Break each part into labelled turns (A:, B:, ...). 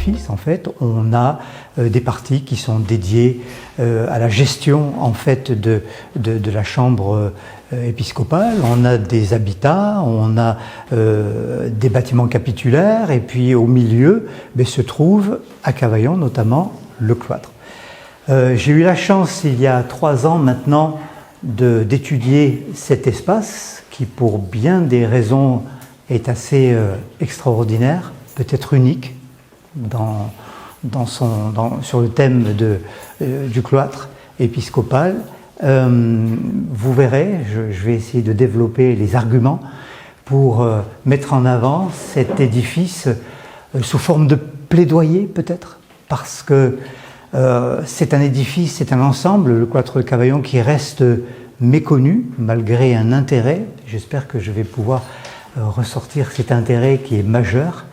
A: l'édifice, en fait, on a des parties qui sont dédiées à la gestion, en fait, de la chambre épiscopale. On a des habitats, on a des bâtiments capitulaires, et puis au milieu se trouve, à Cavaillon notamment, le cloître. J'ai eu la chance, il y a 3 ans maintenant, d'étudier cet espace qui, pour bien des raisons, est assez extraordinaire, peut-être unique sur le thème du cloître épiscopal. Vous verrez, je vais essayer de développer les arguments pour mettre en avant cet édifice sous forme de plaidoyer peut-être, parce que c'est un édifice, c'est un ensemble, le cloître de Cavaillon, qui reste méconnu malgré un intérêt. J'espère que je vais pouvoir ressortir cet intérêt qui est majeur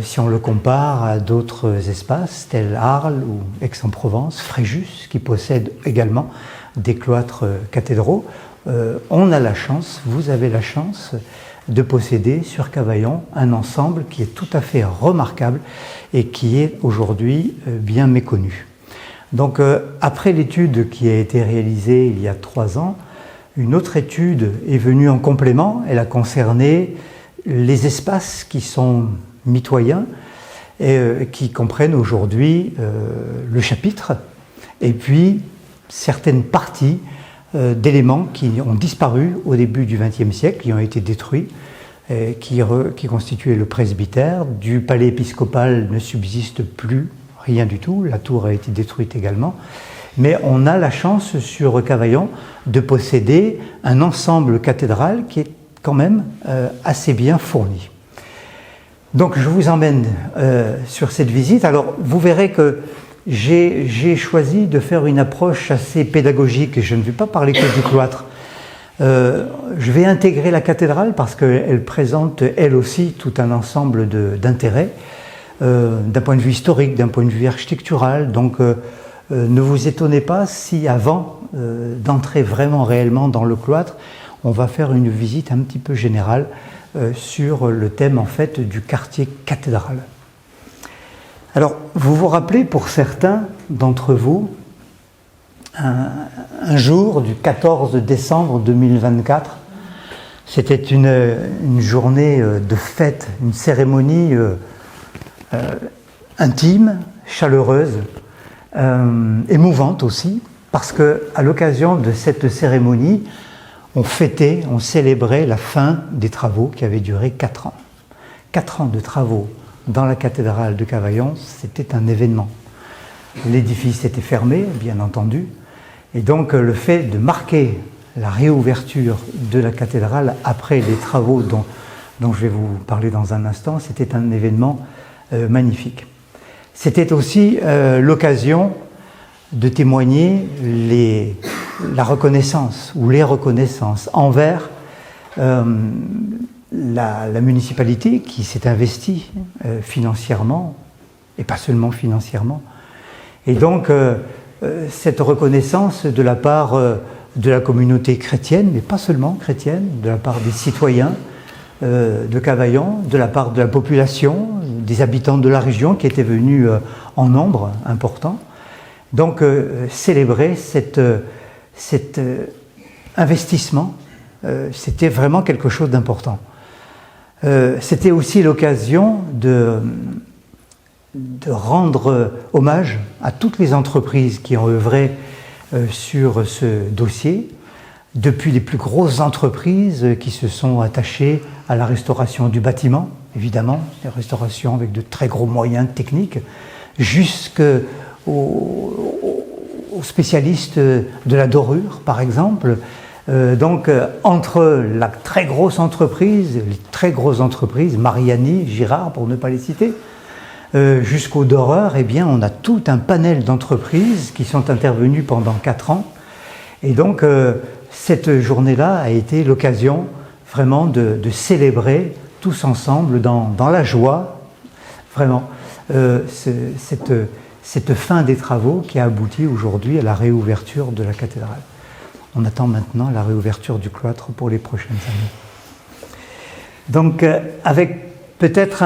A: si on le compare à d'autres espaces tels Arles ou Aix-en-Provence, Fréjus, qui possèdent également des cloîtres cathédraux. On a la chance, vous avez la chance de posséder sur Cavaillon un ensemble qui est tout à fait remarquable et qui est aujourd'hui bien méconnu. Donc après l'étude qui a été réalisée il y a 3 ans, une autre étude est venue en complément. Elle a concerné les espaces qui sont mitoyens et qui comprennent aujourd'hui le chapitre et puis certaines parties d'éléments qui ont disparu au début du XXe siècle, qui ont été détruits, qui constituaient le presbytère. Du palais épiscopal ne subsiste plus rien du tout, la tour a été détruite également. Mais on a la chance sur Cavaillon de posséder un ensemble cathédral qui est quand même assez bien fourni. Donc je vous emmène sur cette visite. Alors vous verrez que j'ai choisi de faire une approche assez pédagogique. Je ne vais pas parler que du cloître. Je vais intégrer la cathédrale parce qu'elle présente elle aussi tout un ensemble d'intérêts d'un point de vue historique, d'un point de vue architectural. Donc ne vous étonnez pas si avant d'entrer vraiment réellement dans le cloître, on va faire une visite un petit peu générale sur le thème en fait du quartier cathédral. Alors, vous vous rappelez pour certains d'entre vous, un jour du 14 décembre 2024, c'était une journée de fête, une cérémonie intime, chaleureuse, émouvante aussi, parce qu'à l'occasion de cette cérémonie, on fêtait, on célébrait la fin des travaux qui avaient duré 4 ans. 4 ans de travaux dans la cathédrale de Cavaillon, c'était un événement. L'édifice était fermé, bien entendu, et donc le fait de marquer la réouverture de la cathédrale après les travaux dont je vais vous parler dans un instant, c'était un événement magnifique. C'était aussi l'occasion de témoigner la reconnaissance ou les reconnaissances envers la municipalité qui s'est investie financièrement, et pas seulement financièrement. Et donc, cette reconnaissance de la part de la communauté chrétienne, mais pas seulement chrétienne, de la part des citoyens de Cavaillon, de la part de la population, des habitants de la région qui étaient venus en nombre important. Donc, célébrer cet investissement, c'était vraiment quelque chose d'important. C'était aussi l'occasion de rendre hommage à toutes les entreprises qui ont œuvré sur ce dossier, depuis les plus grosses entreprises qui se sont attachées à la restauration du bâtiment, évidemment, des restaurations avec de très gros moyens techniques, jusqu'aux spécialistes de la dorure, par exemple. Donc, entre la très grosse entreprise, les très grosses entreprises, Mariani, Girard, pour ne pas les citer, jusqu'aux doreurs, eh bien, on a tout un panel d'entreprises qui sont intervenues pendant 4 ans. Et donc, cette journée-là a été l'occasion vraiment de célébrer tous ensemble dans la joie, vraiment, cette fin des travaux qui a abouti aujourd'hui à la réouverture de la cathédrale. On attend maintenant la réouverture du cloître pour les prochaines années. Donc, avec peut-être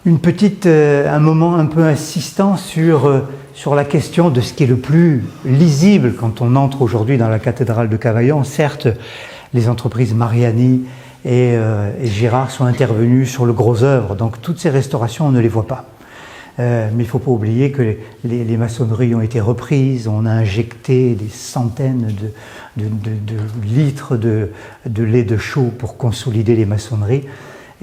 A: un moment un peu insistant sur la question de ce qui est le plus lisible quand on entre aujourd'hui dans la cathédrale de Cavaillon. Certes, les entreprises Mariani et Girard sont intervenus sur le gros œuvre, donc toutes ces restaurations, on ne les voit pas. Mais il ne faut pas oublier que les maçonneries ont été reprises, on a injecté des centaines de litres de lait de chaux pour consolider les maçonneries.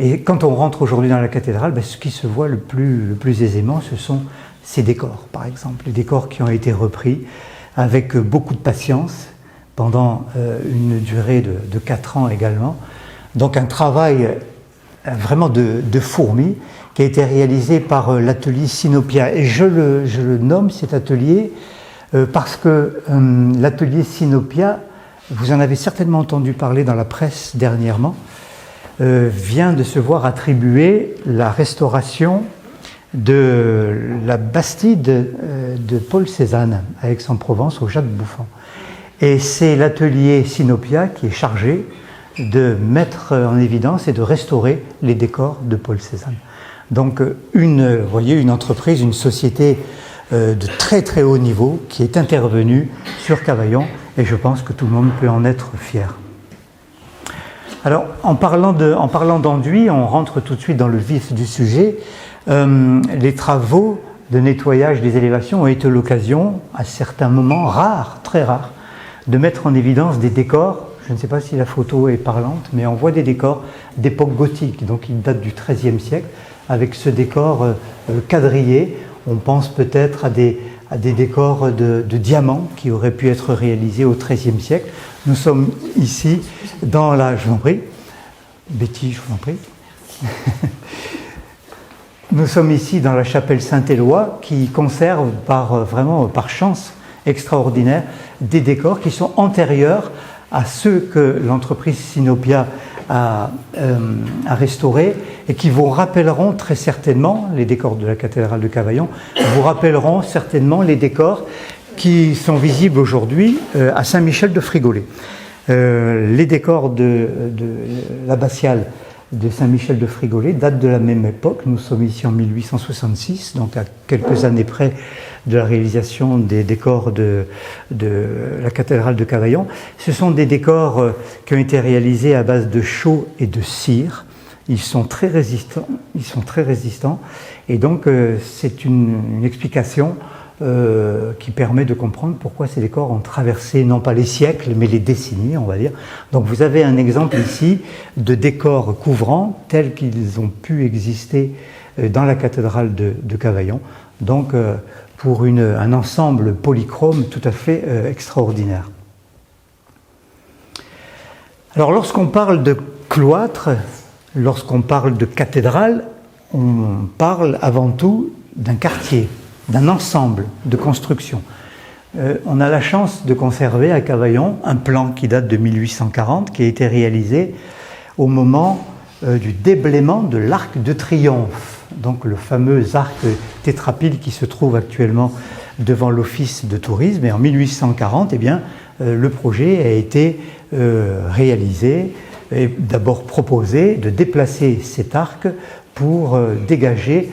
A: Et quand on rentre aujourd'hui dans la cathédrale, ce qui se voit le plus aisément, ce sont ces décors, par exemple. Les décors qui ont été repris avec beaucoup de patience pendant une durée de 4 ans également. Donc un travail vraiment de fourmi qui a été réalisé par l'atelier Sinopia. Et je le nomme cet atelier parce que l'atelier Sinopia, vous en avez certainement entendu parler dans la presse dernièrement, vient de se voir attribuer la restauration de la Bastide de Paul Cézanne à Aix-en-Provence, au Jacques Bouffon. Et c'est l'atelier Sinopia qui est chargé de mettre en évidence et de restaurer les décors de Paul Cézanne. Donc vous voyez, une entreprise, une société de très très haut niveau qui est intervenue sur Cavaillon, et je pense que tout le monde peut en être fier. Alors, en parlant d'enduit, on rentre tout de suite dans le vif du sujet. Les travaux de nettoyage des élévations ont été l'occasion, à certains moments rares, très rares, de mettre en évidence des décors. Je ne sais pas si la photo est parlante, mais on voit des décors d'époque gothique, donc ils datent du XIIIe siècle, avec ce décor quadrillé. On pense peut-être à des décors de diamants qui auraient pu être réalisés au XIIIe siècle. Nous sommes ici dans la... Je vous en prie. Betty, je vous en prie. Nous sommes ici dans la chapelle Saint-Éloi qui conserve vraiment par chance extraordinaire des décors qui sont antérieurs à ceux que l'entreprise Sinopia a restaurés et qui vous rappelleront très certainement, les décors de la cathédrale de Cavaillon, vous rappelleront certainement les décors qui sont visibles aujourd'hui à Saint-Michel de Frigolet. Les décors de l'abbatiale de Saint-Michel de Frigolet datent de la même époque. Nous sommes ici en 1866, donc à quelques années près de la réalisation des décors de la cathédrale de Cavaillon. Ce sont des décors qui ont été réalisés à base de chaux et de cire. Ils sont très résistants, et donc c'est une explication qui permet de comprendre pourquoi ces décors ont traversé non pas les siècles mais les décennies, on va dire. Donc vous avez un exemple ici de décors couvrants tels qu'ils ont pu exister dans la cathédrale de Cavaillon, donc pour un ensemble polychrome tout à fait extraordinaire. Alors lorsqu'on parle de cloître, lorsqu'on parle de cathédrale, on parle avant tout d'un quartier, d'un ensemble de constructions. On a la chance de conserver à Cavaillon un plan qui date de 1840, qui a été réalisé au moment du déblaiement de l'Arc de Triomphe, donc le fameux arc tétrapile qui se trouve actuellement devant l'Office de tourisme. Et en 1840, le projet a été réalisé et d'abord proposé de déplacer cet arc pour dégager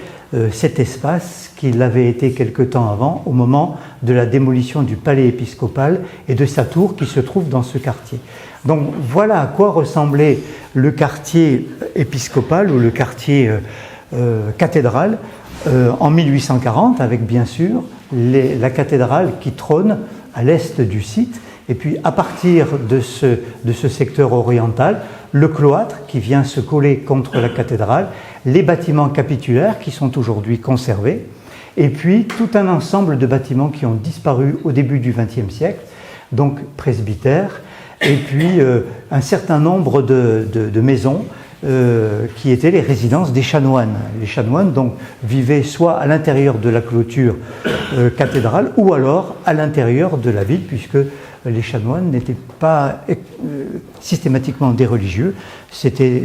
A: cet espace qu'il avait été quelque temps avant, au moment de la démolition du palais épiscopal et de sa tour qui se trouve dans ce quartier. Donc voilà à quoi ressemblait le quartier épiscopal ou le quartier cathédrale en 1840, avec bien sûr la cathédrale qui trône à l'est du site. Et puis à partir de ce secteur oriental, le cloître qui vient se coller contre la cathédrale, les bâtiments capitulaires qui sont aujourd'hui conservés, et puis tout un ensemble de bâtiments qui ont disparu au début du XXe siècle, donc presbytères, et puis un certain nombre de maisons qui étaient les résidences des chanoines. Les chanoines donc vivaient soit à l'intérieur de la clôture cathédrale ou alors à l'intérieur de la ville, puisque les chanoines n'étaient pas systématiquement des religieux, c'était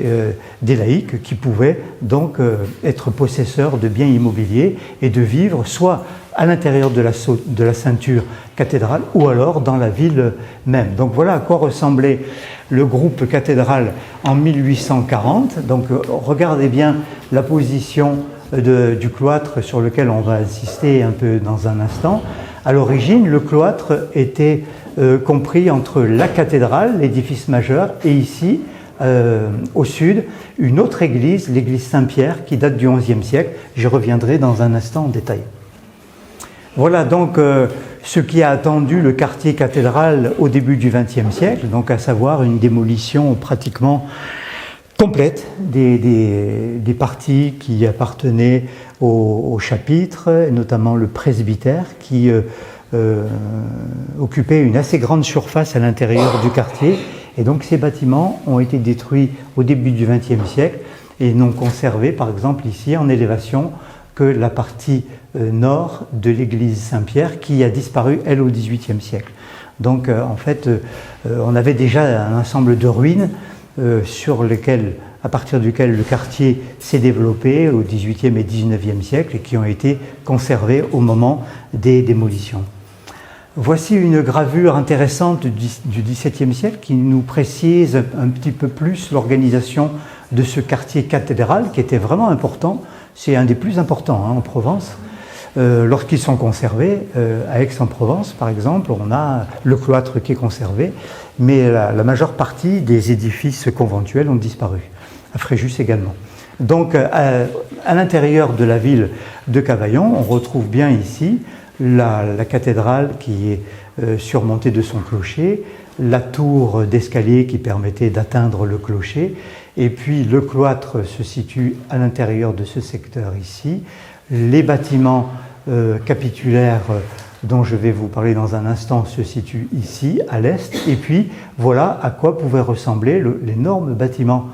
A: des laïcs qui pouvaient donc être possesseurs de biens immobiliers et de vivre soit à l'intérieur de la ceinture cathédrale ou alors dans la ville même. Donc voilà à quoi ressemblait le groupe cathédrale en 1840. Donc regardez bien la position du cloître sur lequel on va insister un peu dans un instant. À l'origine, le cloître était compris entre la cathédrale, l'édifice majeur, et ici, au sud, une autre église, l'église Saint-Pierre, qui date du XIe siècle. J'y reviendrai dans un instant en détail. Voilà donc ce qui a attendu le quartier cathédral au début du XXe siècle, donc à savoir une démolition pratiquement complète des parties qui appartenaient au chapitre, notamment le presbytère qui occupait une assez grande surface à l'intérieur du quartier. Et donc ces bâtiments ont été détruits au début du XXe siècle et n'ont conservé, par exemple ici en élévation, que la partie nord de l'église Saint-Pierre qui a disparu, elle, au XVIIIe siècle. Donc en fait, on avait déjà un ensemble de ruines à partir duquel le quartier s'est développé au XVIIIe et XIXe siècle et qui ont été conservés au moment des démolitions. Voici une gravure intéressante du XVIIe siècle qui nous précise un petit peu plus l'organisation de ce quartier cathédral qui était vraiment important. C'est un des plus importants en Provence. Lorsqu'ils sont conservés, à Aix-en-Provence par exemple, on a le cloître qui est conservé, mais la majeure partie des édifices conventuels ont disparu, à Fréjus également. Donc à l'intérieur de la ville de Cavaillon, on retrouve bien ici la cathédrale qui est surmontée de son clocher, la tour d'escalier qui permettait d'atteindre le clocher, et puis le cloître se situe à l'intérieur de ce secteur ici. Les bâtiments capitulaires dont je vais vous parler dans un instant se situent ici, à l'est, et puis voilà à quoi pouvait ressembler l'énorme bâtiment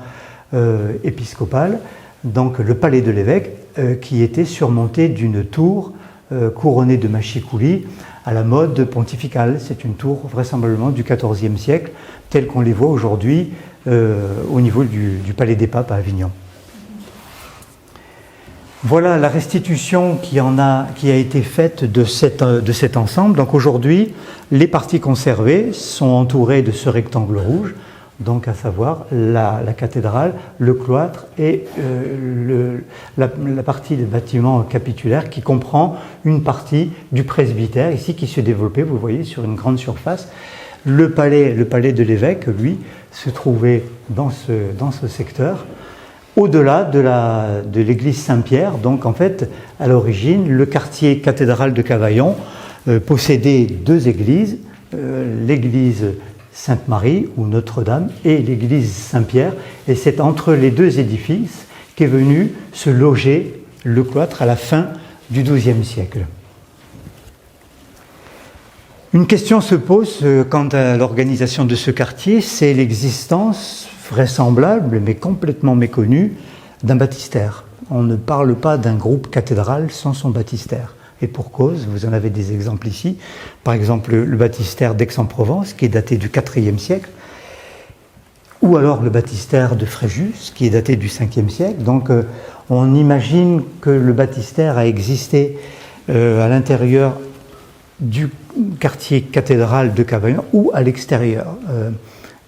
A: épiscopal, donc le palais de l'évêque, qui était surmonté d'une tour couronnée de machicoulis à la mode pontificale. C'est une tour vraisemblablement du XIVe siècle, telle qu'on les voit aujourd'hui au niveau du Palais des Papes à Avignon. Voilà la restitution qui a été faite de cet ensemble. Donc aujourd'hui, les parties conservées sont entourées de ce rectangle rouge, donc à savoir la cathédrale, le cloître et la partie des bâtiments capitulaires qui comprend une partie du presbytère ici qui se développait, vous voyez, sur une grande surface. Le palais de l'évêque, lui, se trouvait dans ce secteur, au-delà de l'église Saint-Pierre. Donc en fait, à l'origine, le quartier cathédral de Cavaillon possédait deux églises, l'église Sainte-Marie ou Notre-Dame et l'église Saint-Pierre. Et c'est entre les deux édifices qu'est venu se loger le cloître à la fin du XIIe siècle. Une question se pose quant à l'organisation de ce quartier, c'est l'existence vraisemblable, mais complètement méconnue, d'un baptistère. On ne parle pas d'un groupe cathédral sans son baptistère. Et pour cause, vous en avez des exemples ici. Par exemple, le baptistère d'Aix-en-Provence, qui est daté du IVe siècle, ou alors le baptistère de Fréjus, qui est daté du Ve siècle. Donc, on imagine que le baptistère a existé à l'intérieur du quartier cathédral de Cavaillon ou à l'extérieur.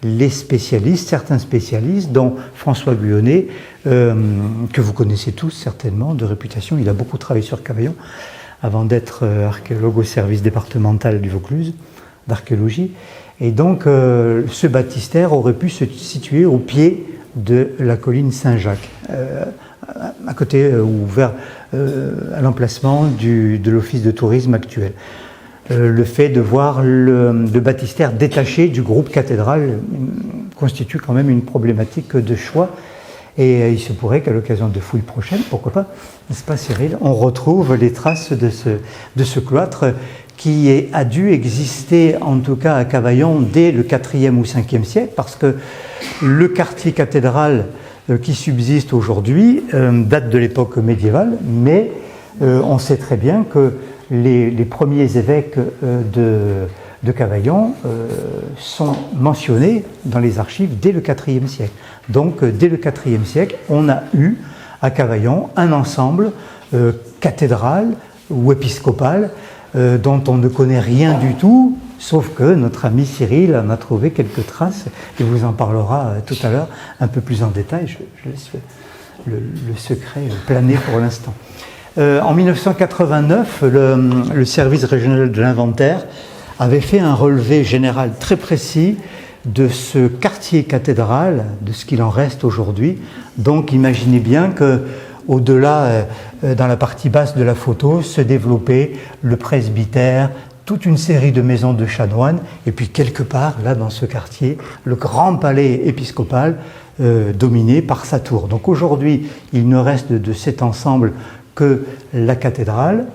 A: Les spécialistes, certains spécialistes, dont François Guyonnet, que vous connaissez tous certainement, de réputation, il a beaucoup travaillé sur Cavaillon, avant d'être archéologue au service départemental du Vaucluse, d'archéologie. Et donc, ce baptistère aurait pu se situer au pied de la colline Saint-Jacques, à côté ou vers à l'emplacement de l'office de tourisme actuel. Le fait de voir le baptistère détaché du groupe cathédral constitue quand même une problématique de choix. Et il se pourrait qu'à l'occasion de fouilles prochaines, pourquoi pas, n'est-ce pas Cyril, on retrouve les traces de ce cloître qui a dû exister en tout cas à Cavaillon dès le IVe ou Ve siècle, parce que le quartier cathédral qui subsiste aujourd'hui date de l'époque médiévale, mais on sait très bien que les premiers évêques de Cavaillon sont mentionnés dans les archives dès le IVe siècle. Donc, dès le IVe siècle, on a eu à Cavaillon un ensemble cathédral ou épiscopal dont on ne connaît rien du tout, sauf que notre ami Cyril en a trouvé quelques traces et vous en parlera tout à l'heure un peu plus en détail. Je laisse le secret planait pour l'instant. En 1989, le service régional de l'inventaire avait fait un relevé général très précis de ce quartier cathédral, de ce qu'il en reste aujourd'hui. Donc imaginez bien que au-delà, dans la partie basse de la photo, se développait le presbytère, toute une série de maisons de chanoines, et puis quelque part, là dans ce quartier, le grand palais épiscopal dominé par sa tour. Donc aujourd'hui, il ne reste de cet ensemble que la cathédrale,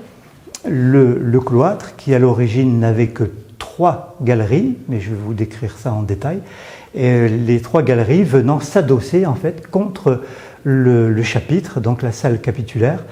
A: le cloître, qui à l'origine n'avait que 3 galeries, mais je vais vous décrire ça en détail, et les 3 galeries venant s'adosser en fait contre le chapitre, donc la salle capitulaire,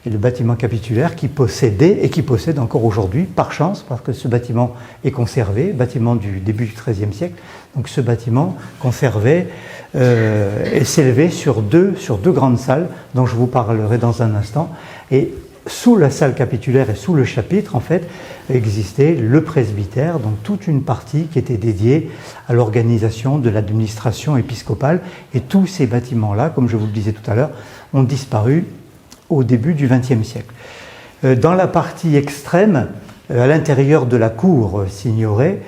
A: et le bâtiment capitulaire qui possédait et qui possède encore aujourd'hui, par chance, parce que ce bâtiment est conservé, bâtiment du début du XIIIe siècle, donc ce bâtiment conservé et s'élevait sur deux grandes salles, dont je vous parlerai dans un instant, et sous la salle capitulaire et sous le chapitre, en fait, existait le presbytère, donc toute une partie qui était dédiée à l'organisation de l'administration épiscopale. Et tous ces bâtiments-là, comme je vous le disais tout à l'heure, ont disparu au début du XXe siècle. Dans la partie extrême, à l'intérieur de la cour signorée,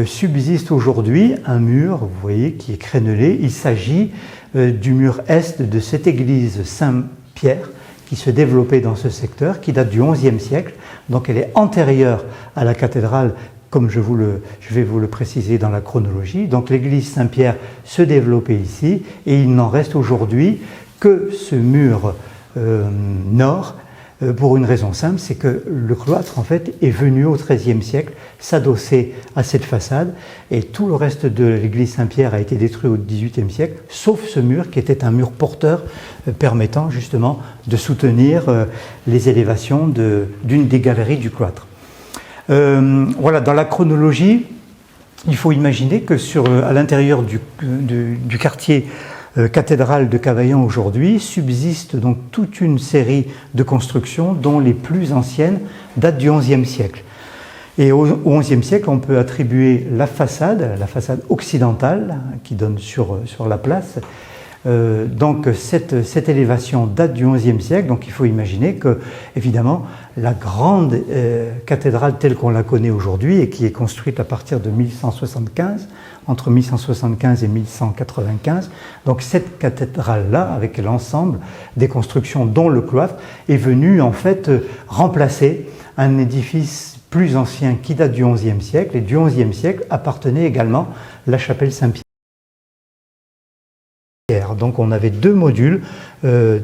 A: subsiste aujourd'hui un mur, vous voyez, qui est crénelé. Il s'agit du mur est de cette église Saint-Pierre, qui se développait dans ce secteur, qui date du XIe siècle, donc elle est antérieure à la cathédrale, comme je vais vous le préciser dans la chronologie. Donc l'église Saint-Pierre se développait ici, et il n'en reste aujourd'hui que ce mur nord, pour une raison simple, c'est que le cloître en fait est venu au XIIIe siècle s'adosser à cette façade, et tout le reste de l'église Saint-Pierre a été détruit au XVIIIe siècle, sauf ce mur qui était un mur porteur permettant justement de soutenir les élévations d'une des galeries du cloître. Voilà, dans la chronologie, il faut imaginer que à l'intérieur du quartier cathédrale de Cavaillon aujourd'hui subsiste donc toute une série de constructions dont les plus anciennes datent du XIe siècle. Et au XIe siècle, on peut attribuer la façade occidentale qui donne sur la place. Donc cette élévation date du XIe siècle, donc il faut imaginer que, évidemment, la grande cathédrale telle qu'on la connaît aujourd'hui et qui est construite à partir de 1175, entre 1175 et 1195, donc cette cathédrale-là, avec l'ensemble des constructions dont le cloître, est venue en fait remplacer un édifice plus ancien qui date du XIe siècle, et du XIe siècle appartenait également la chapelle Saint-Pierre. Donc on avait 2 modules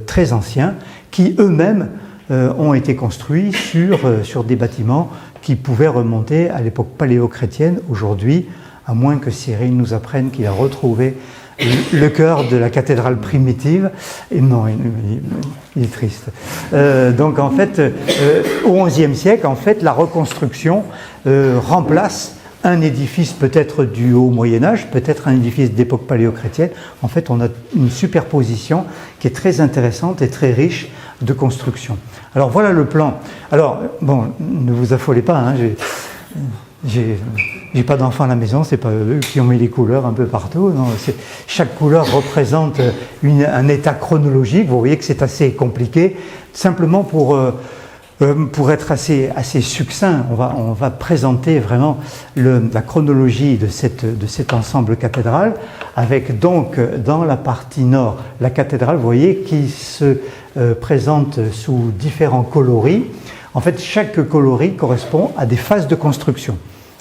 A: très anciens qui eux-mêmes ont été construits sur des bâtiments qui pouvaient remonter à l'époque paléo-chrétienne. Aujourd'hui, à moins que Cyril nous apprenne qu'il a retrouvé le cœur de la cathédrale primitive. Et non, il est triste. Donc en fait, au XIe siècle, en fait, la reconstruction remplace un édifice peut-être du haut Moyen-Âge, peut-être un édifice d'époque paléo-chrétienne. En fait, on a une superposition qui est très intéressante et très riche de construction. Alors voilà le plan. Alors, bon, ne vous affolez pas, hein, j'ai pas d'enfants à la maison, c'est pas eux qui ont mis les couleurs un peu partout. Non, chaque couleur représente un état chronologique. Vous voyez que c'est assez compliqué. Simplement pour être assez succinct, on va présenter vraiment la chronologie de cet ensemble cathédral, avec donc dans la partie nord la cathédrale, vous voyez, qui se présente sous différents coloris. En fait, chaque coloris correspond à des phases de construction.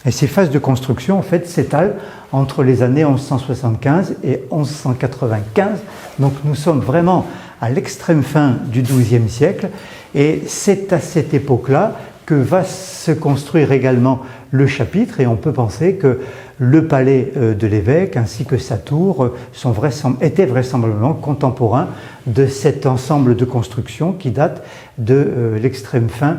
A: Et ces phases de construction, en fait, s'étalent entre les années 1175 et 1195. Donc nous sommes vraiment à l'extrême fin du XIIe siècle. Et c'est à cette époque-là que va se construire également le chapitre. Et on peut penser que le palais de l'évêque ainsi que sa tour étaient vraisemblablement contemporains de cet ensemble de constructions qui date de l'extrême fin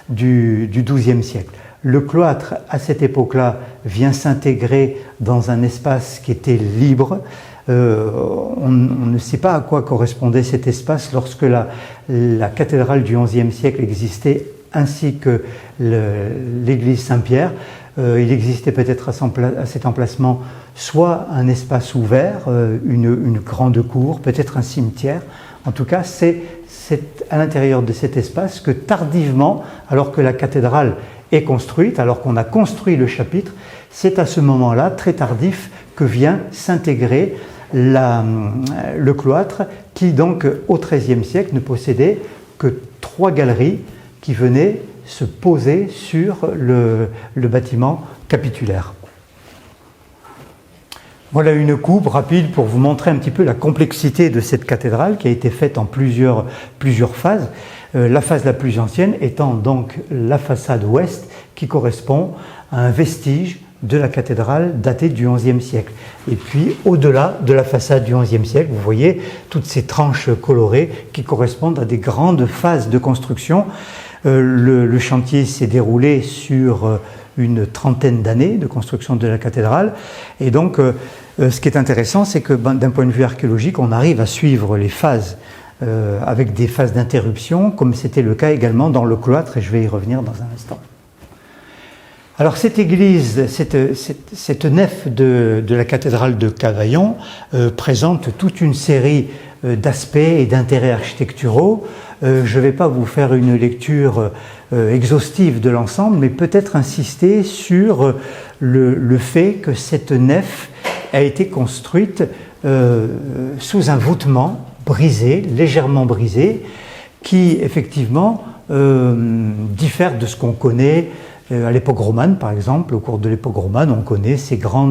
A: du XIIe siècle. Le cloître, à cette époque-là, vient s'intégrer dans un espace qui était libre. On ne sait pas à quoi correspondait cet espace lorsque la cathédrale du XIe siècle existait, ainsi que l'église Saint-Pierre. Il existait peut-être à cet emplacement soit un espace ouvert, une grande cour, peut-être un cimetière. En tout cas, c'est à l'intérieur de cet espace que tardivement, alors que la cathédrale est construite, alors qu'on a construit le chapitre, c'est à ce moment-là, très tardif, que vient s'intégrer le cloître qui, donc, au XIIIe siècle, ne possédait que 3 galeries qui venaient se poser sur le bâtiment capitulaire. Voilà une coupe rapide pour vous montrer un petit peu la complexité de cette cathédrale qui a été faite en plusieurs phases. La phase la plus ancienne étant donc la façade ouest qui correspond à un vestige de la cathédrale datée du XIe siècle. Et puis au-delà de la façade du XIe siècle, vous voyez toutes ces tranches colorées qui correspondent à des grandes phases de construction. Le chantier s'est déroulé sur une trentaine d'années de construction de la cathédrale. Et donc, ce qui est intéressant, c'est que d'un point de vue archéologique, on arrive à suivre les phases avec des phases d'interruption, comme c'était le cas également dans le cloître, et je vais y revenir dans un instant. Alors cette église, cette nef de la cathédrale de Cavaillon présente toute une série d'aspects et d'intérêts architecturaux. Je ne vais pas vous faire une lecture exhaustive de l'ensemble, mais peut-être insister sur le fait que cette nef a été construite sous un voûtement brisé, légèrement brisé, qui effectivement diffère de ce qu'on connaît à l'époque romane, par exemple. Au cours de l'époque romane, on connaît ces grands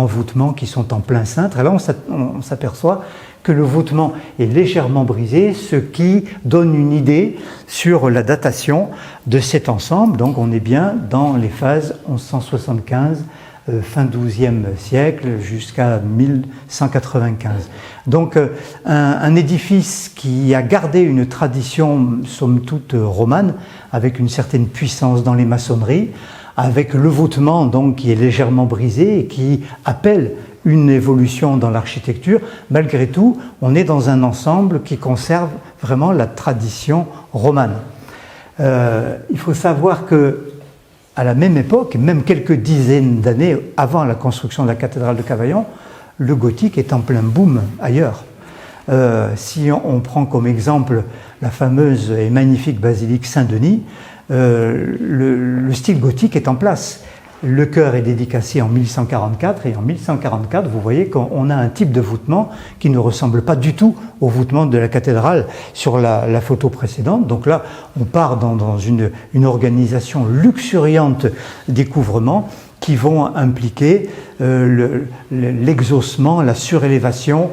A: voûtements qui sont en plein cintre. Et là, on s'aperçoit que le voûtement est légèrement brisé, ce qui donne une idée sur la datation de cet ensemble. Donc on est bien dans les phases 1175, fin XIIe siècle, jusqu'à 1195. Donc un édifice qui a gardé une tradition, somme toute, romane, avec une certaine puissance dans les maçonneries, avec le voûtement donc, qui est légèrement brisé et qui appelle une évolution dans l'architecture. Malgré tout, on est dans un ensemble qui conserve vraiment la tradition romane. Il faut savoir que à la même époque, même quelques dizaines d'années avant la construction de la cathédrale de Cavaillon, le gothique est en plein boom ailleurs. Si on prend comme exemple la fameuse et magnifique basilique Saint-Denis, le style gothique est en place. Le chœur est dédicacé en 1144 et en 1144, vous voyez qu'on a un type de voûtement qui ne ressemble pas du tout au voûtement de la cathédrale sur la photo précédente. Donc là, on part dans une organisation luxuriante des couvrements qui vont impliquer l'exhaussement, la surélévation,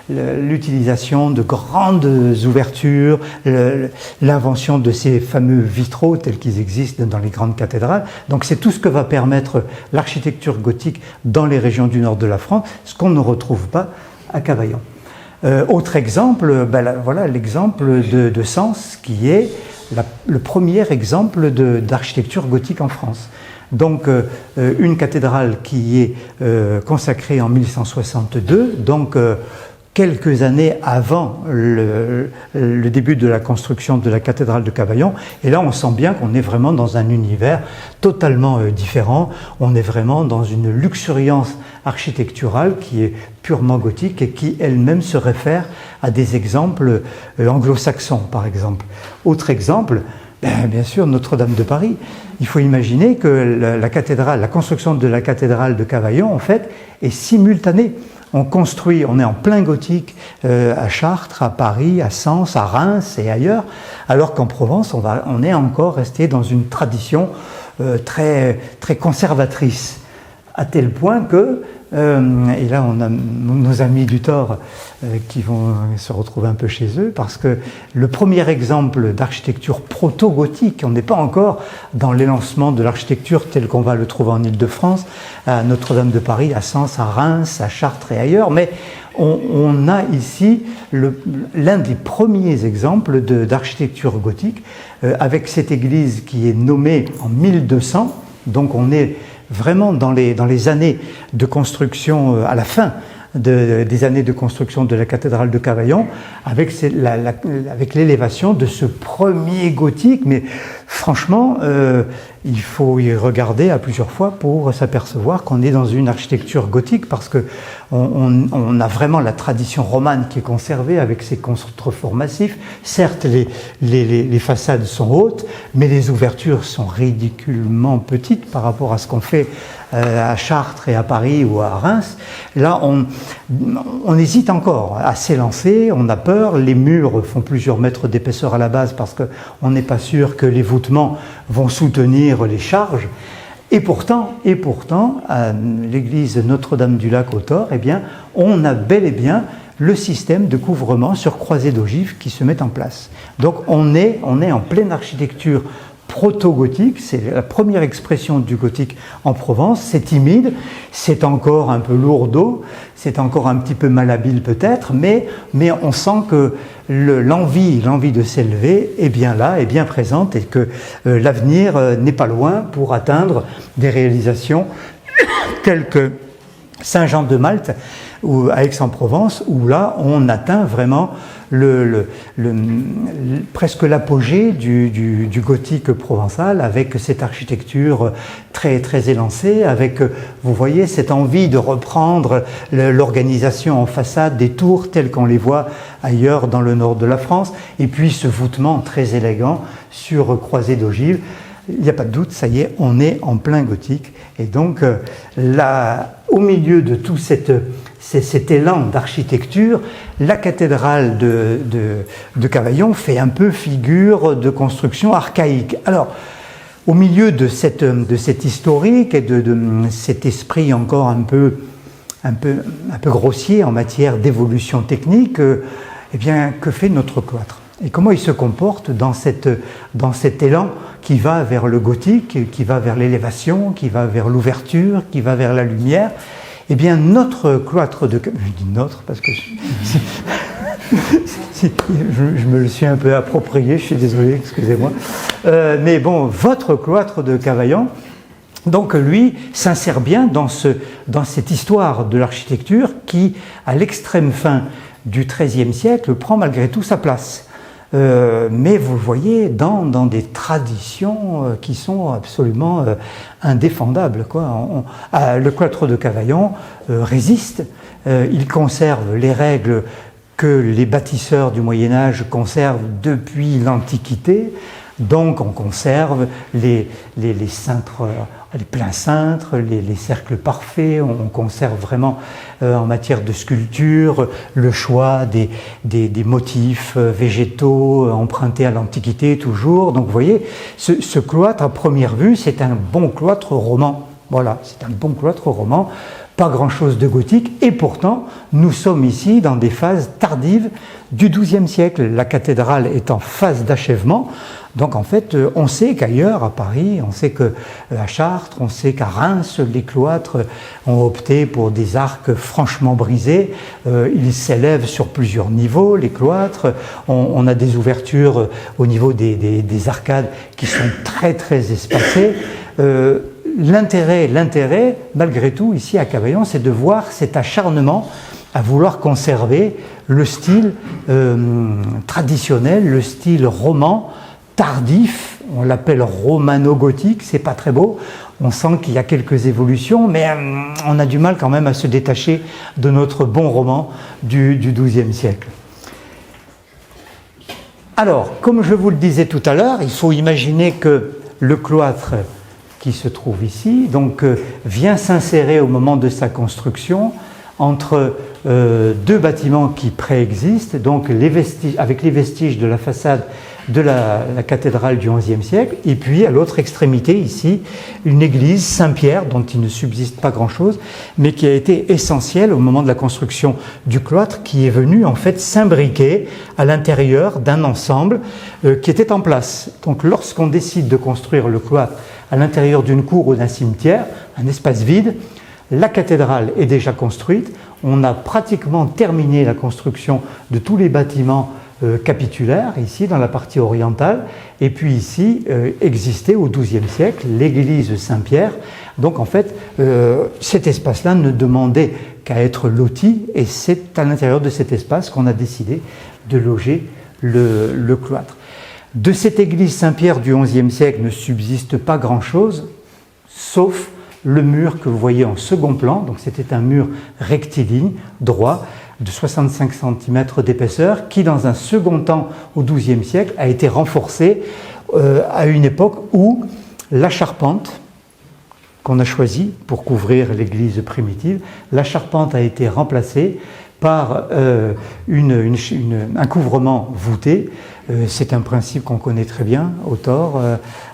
A: l'utilisation de grandes ouvertures, l'invention de ces fameux vitraux tels qu'ils existent dans les grandes cathédrales. Donc c'est tout ce que va permettre l'architecture gothique dans les régions du nord de la France, ce qu'on ne retrouve pas à Cavaillon. Autre exemple, voilà l'exemple de Sens qui est le premier exemple d'architecture gothique en France. Donc une cathédrale qui est consacrée en 1162, donc quelques années avant le début de la construction de la cathédrale de Cavaillon. Et là, on sent bien qu'on est vraiment dans un univers totalement différent. On est vraiment dans une luxuriance architecturale qui est purement gothique et qui elle-même se réfère à des exemples anglo-saxons, par exemple. Autre exemple, bien sûr, Notre-Dame de Paris. Il faut imaginer que la construction de la cathédrale de Cavaillon, en fait, est simultanée. On est en plein gothique à Chartres, à Paris, à Sens, à Reims et ailleurs, alors qu'en Provence, on est encore resté dans une tradition très, très conservatrice, à tel point que, et là on a nos amis du Thor qui vont se retrouver un peu chez eux, parce que le premier exemple d'architecture proto-gothique, on n'est pas encore dans l'élancement de l'architecture tel qu'on va le trouver en Île-de-France, à Notre-Dame de Paris, à Sens, à Reims, à Chartres et ailleurs, mais on a ici l'un des premiers exemples d'architecture gothique, avec cette église qui est nommée en 1200, donc on est vraiment dans les années de construction, à la fin des années de construction de la cathédrale de Cavaillon, avec l'élévation de ce premier gothique, mais franchement, il faut y regarder à plusieurs fois pour s'apercevoir qu'on est dans une architecture gothique, parce que on a vraiment la tradition romane qui est conservée avec ses contreforts massifs. Certes, les façades sont hautes, mais les ouvertures sont ridiculement petites par rapport à ce qu'on fait à Chartres et à Paris ou à Reims. Là, on hésite encore à s'élancer, on a peur. Les murs font plusieurs mètres d'épaisseur à la base parce qu'on n'est pas sûr que les voûtements vont soutenir les charges. Et pourtant, à l'église Notre-Dame-du-Lac au Thor, eh bien, on a bel et bien le système de couvrement sur croisée d'ogives qui se met en place. Donc on est en pleine architecture proto-gothique, c'est la première expression du gothique en Provence. C'est timide, c'est encore un peu lourdeau, c'est encore un petit peu malhabile peut-être, mais on sent que l'envie de s'élever est bien là, est bien présente, et que l'avenir n'est pas loin pour atteindre des réalisations telles que Saint-Jean-de-Malte ou à Aix-en-Provence, où là on atteint vraiment presque l'apogée du gothique provençal, avec cette architecture très, très élancée, avec, vous voyez, cette envie de reprendre l'organisation en façade des tours telles qu'on les voit ailleurs dans le nord de la France, et puis ce voûtement très élégant sur croisée d'ogives. Il n'y a pas de doute, ça y est, on est en plein gothique. Et donc, là, au milieu de tout cet élan d'architecture, la cathédrale de Cavaillon fait un peu figure de construction archaïque. Alors, au milieu de cet historique et de cet esprit encore un peu grossier en matière d'évolution technique, eh bien, que fait notre cloître ? Et comment il se comporte dans cet élan qui va vers le gothique, qui va vers l'élévation, qui va vers l'ouverture, qui va vers la lumière? Eh bien, notre cloître de... Je dis notre parce que je me le suis un peu approprié, je suis désolé, excusez-moi. Mais bon, votre cloître de Cavaillon, donc lui, s'insère bien dans cette histoire de l'architecture qui, à l'extrême fin du XIIIe siècle, prend malgré tout sa place. Mais vous voyez, dans des traditions qui sont absolument indéfendables, quoi. Le cloître de Cavaillon résiste, il conserve les règles que les bâtisseurs du Moyen-Âge conservent depuis l'Antiquité. Donc on conserve les cintres, les pleins cintres, les cercles parfaits, on conserve vraiment en matière de sculpture le choix des motifs végétaux empruntés à l'Antiquité toujours. Donc vous voyez, ce cloître à première vue, c'est un bon cloître roman. Voilà, c'est un bon cloître roman, pas grand-chose de gothique, et pourtant nous sommes ici dans des phases tardives du XIIe siècle. La cathédrale est en phase d'achèvement. Donc en fait, on sait qu'ailleurs, à Paris, on sait qu'à Chartres, on sait qu'à Reims, les cloîtres ont opté pour des arcs franchement brisés. Ils s'élèvent sur plusieurs niveaux, les cloîtres. On a des ouvertures au niveau des arcades qui sont très très espacées. L'intérêt, malgré tout, ici à Cavaillon, c'est de voir cet acharnement à vouloir conserver le style traditionnel, le style roman, tardif, on l'appelle romano-gothique, c'est pas très beau, on sent qu'il y a quelques évolutions, mais on a du mal quand même à se détacher de notre bon roman du XIIe siècle. Alors, comme je vous le disais tout à l'heure, il faut imaginer que le cloître qui se trouve ici, donc vient s'insérer au moment de sa construction entre deux bâtiments qui préexistent, donc avec les vestiges de la façade de la cathédrale du XIe siècle, et puis à l'autre extrémité ici, une église Saint-Pierre dont il ne subsiste pas grand-chose, mais qui a été essentielle au moment de la construction du cloître, qui est venu en fait s'imbriquer à l'intérieur d'un ensemble qui était en place. Donc lorsqu'on décide de construire le cloître à l'intérieur d'une cour ou d'un cimetière, un espace vide, la cathédrale est déjà construite, on a pratiquement terminé la construction de tous les bâtiments capitulaires, ici dans la partie orientale, et puis ici existait au XIIe siècle l'église Saint-Pierre. Donc en fait, cet espace-là ne demandait qu'à être loti, et c'est à l'intérieur de cet espace qu'on a décidé de loger le cloître. De cette église Saint-Pierre du XIe siècle ne subsiste pas grand-chose, sauf le mur que vous voyez en second plan. Donc c'était un mur rectiligne, droit, de 65 cm d'épaisseur, qui dans un second temps, au XIIe siècle, a été renforcé à une époque où la charpente qu'on a choisie pour couvrir l'église primitive, la charpente a été remplacée par un couvrement voûté. C'est un principe qu'on connaît très bien au Thor,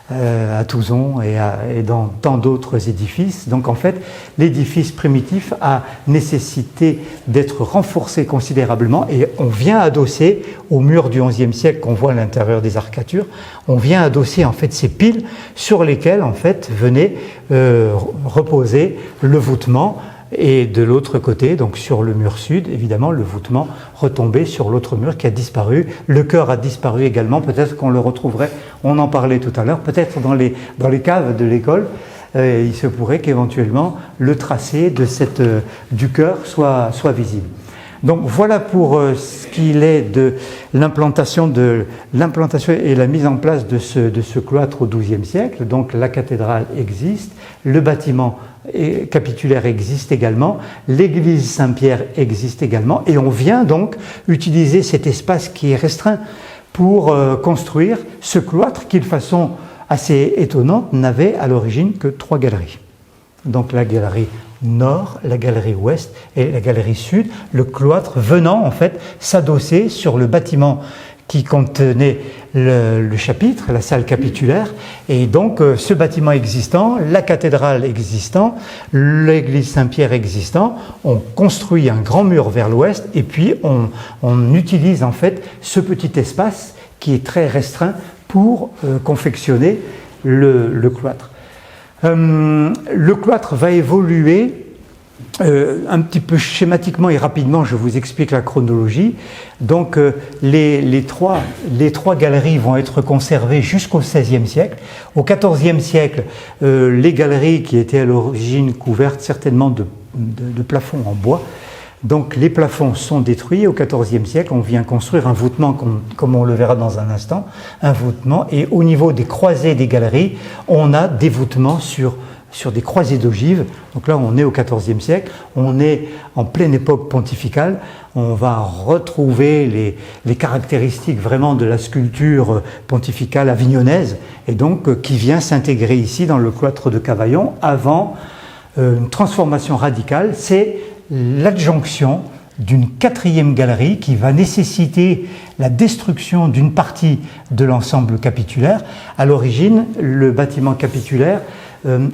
A: à Touzon et dans tant d'autres édifices. Donc en fait, l'édifice primitif a nécessité d'être renforcé considérablement et on vient adosser au mur du XIe siècle qu'on voit à l'intérieur des arcatures, on vient adosser en fait ces piles sur lesquelles en fait venait reposer le voûtement. Et de l'autre côté, donc sur le mur sud, évidemment, le voûtement retombait sur l'autre mur qui a disparu. Le chœur a disparu également, peut-être qu'on le retrouverait, on en parlait tout à l'heure, peut-être dans les caves de l'école, il se pourrait qu'éventuellement le tracé du chœur soit visible. Donc voilà pour ce qu'il est de l'implantation et la mise en place de ce cloître au XIIe siècle. Donc la cathédrale existe, le bâtiment capitulaire existe également, l'église Saint-Pierre existe également, et on vient donc utiliser cet espace qui est restreint pour construire ce cloître qui, de façon assez étonnante, n'avait à l'origine que 3 galeries. Donc la galerie nord, la galerie ouest et la galerie sud, le cloître venant en fait s'adosser sur le bâtiment qui contenait le chapitre, la salle capitulaire, et donc ce bâtiment existant, la cathédrale existant, l'église Saint-Pierre existant, on construit un grand mur vers l'ouest et puis on utilise en fait ce petit espace qui est très restreint pour confectionner le cloître. Le cloître va évoluer un petit peu schématiquement et rapidement, je vous explique la chronologie. Donc les trois galeries vont être conservées jusqu'au XVIe siècle. Au XIVe siècle, les galeries qui étaient à l'origine couvertes certainement de plafonds en bois, donc les plafonds sont détruits. Au XIVe siècle, on vient construire un voûtement, comme on le verra dans un instant, un voûtement, et au niveau des croisées des galeries, on a des voûtements sur des croisées d'ogives. Donc là, on est au XIVe siècle, on est en pleine époque pontificale, on va retrouver les caractéristiques vraiment de la sculpture pontificale avignonnaise, et donc qui vient s'intégrer ici dans le cloître de Cavaillon avant une transformation radicale. C'est l'adjonction d'une 4e galerie qui va nécessiter la destruction d'une partie de l'ensemble capitulaire. À l'origine, le bâtiment capitulaire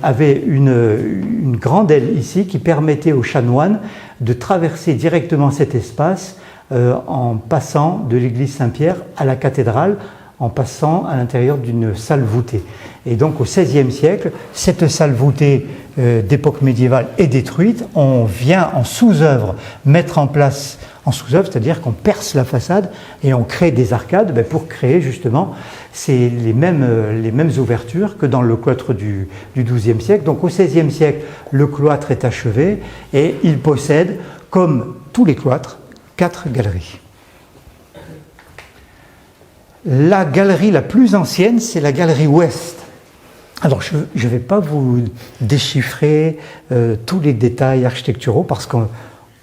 A: avait une grande aile ici qui permettait aux chanoines de traverser directement cet espace en passant de l'église Saint-Pierre à la cathédrale, en passant à l'intérieur d'une salle voûtée. Et donc au XVIe siècle, cette salle voûtée d'époque médiévale est détruite. On vient en sous-œuvre mettre en place, en sous-œuvre, c'est-à-dire qu'on perce la façade et on crée des arcades pour créer justement les mêmes ouvertures que dans le cloître du XIIe siècle. Donc au XVIe siècle, le cloître est achevé et il possède, comme tous les cloîtres, 4 galeries. La galerie la plus ancienne, c'est la galerie ouest. Alors, je ne vais pas vous déchiffrer tous les détails architecturaux parce qu'on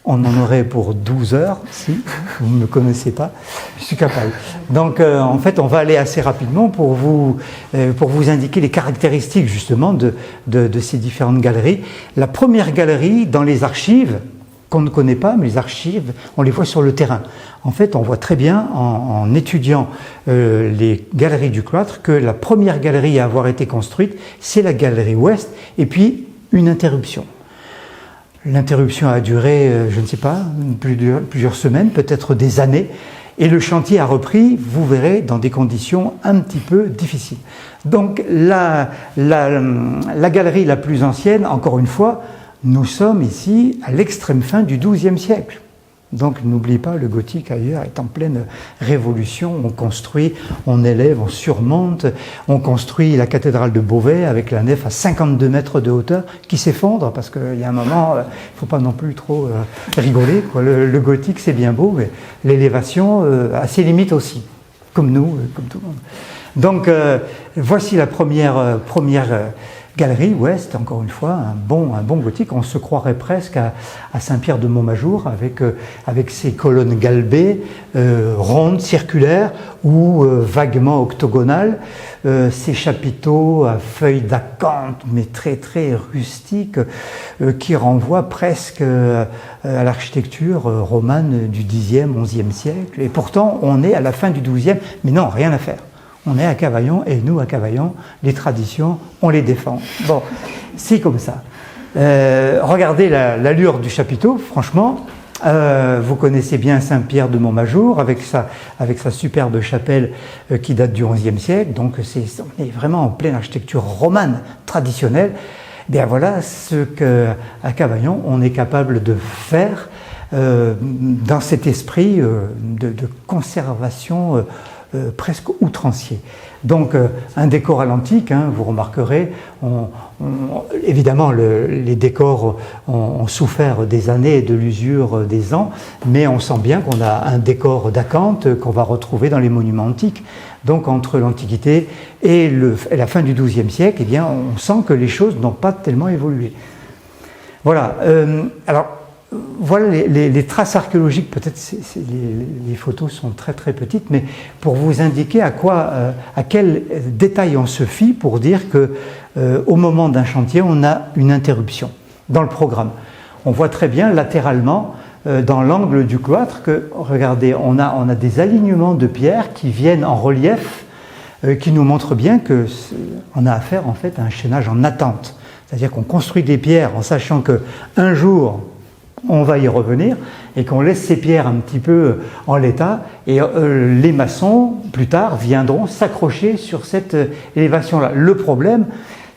A: en aurait pour 12 heures, si vous ne me connaissez pas, je suis capable. Donc, en fait, on va aller assez rapidement pour vous indiquer les caractéristiques, justement, de ces différentes galeries. La première galerie, dans les archives, qu'on ne connaît pas, mais les archives, on les voit sur le terrain. En fait, on voit très bien, en étudiant les galeries du cloître, que la première galerie à avoir été construite, c'est la galerie ouest, et puis une interruption. L'interruption a duré, je ne sais pas, plusieurs semaines, peut-être des années, et le chantier a repris, vous verrez, dans des conditions un petit peu difficiles. Donc, la galerie la plus ancienne, encore une fois, nous sommes ici à l'extrême fin du XIIe siècle. Donc n'oublie pas, le gothique ailleurs est en pleine révolution. On construit, on élève, on surmonte. On construit la cathédrale de Beauvais avec la nef à 52 mètres de hauteur qui s'effondre parce qu'il y a un moment, il ne faut pas non plus trop rigoler, quoi. Le gothique c'est bien beau, mais l'élévation a ses limites aussi. comme nous, comme tout le monde. Donc voici la première galerie ouest, encore une fois, un bon gothique. On se croirait presque à Saint-Pierre-de-Montmajour avec ses colonnes galbées, rondes, circulaires ou vaguement octogonales, ces chapiteaux à feuilles d'acanthe, mais très très rustiques, qui renvoient presque à l'architecture romane du Xe, XIe siècle. Et pourtant, on est à la fin du XIIe, mais non, rien à faire. On est à Cavaillon, et nous, à Cavaillon, les traditions, on les défend. Bon, c'est comme ça. Regardez l'allure du chapiteau, franchement. Vous connaissez bien Saint-Pierre-de-Montmajour, avec sa superbe chapelle qui date du XIe siècle. Donc, on est vraiment en pleine architecture romane traditionnelle. Bien voilà ce qu'à Cavaillon, on est capable de faire dans cet esprit de conservation presque outrancier. Donc un décor à l'antique, hein, vous remarquerez, évidemment les décors ont souffert des années et de l'usure des ans, mais on sent bien qu'on a un décor d'acanthe qu'on va retrouver dans les monuments antiques. Donc entre l'Antiquité et la fin du XIIe siècle, eh bien, on sent que les choses n'ont pas tellement évolué. Voilà. Alors, voilà les traces archéologiques, peut-être les photos sont très très petites, mais pour vous indiquer à quel détail on se fie pour dire que au moment d'un chantier, on a une interruption dans le programme. On voit très bien latéralement, dans l'angle du cloître, que, regardez, on a des alignements de pierres qui viennent en relief, qui nous montrent bien qu'on a affaire en fait à un chaînage en attente. C'est-à-dire qu'on construit des pierres en sachant qu'un jour, on va y revenir et qu'on laisse ces pierres un petit peu en l'état et les maçons, plus tard, viendront s'accrocher sur cette élévation-là. Le problème,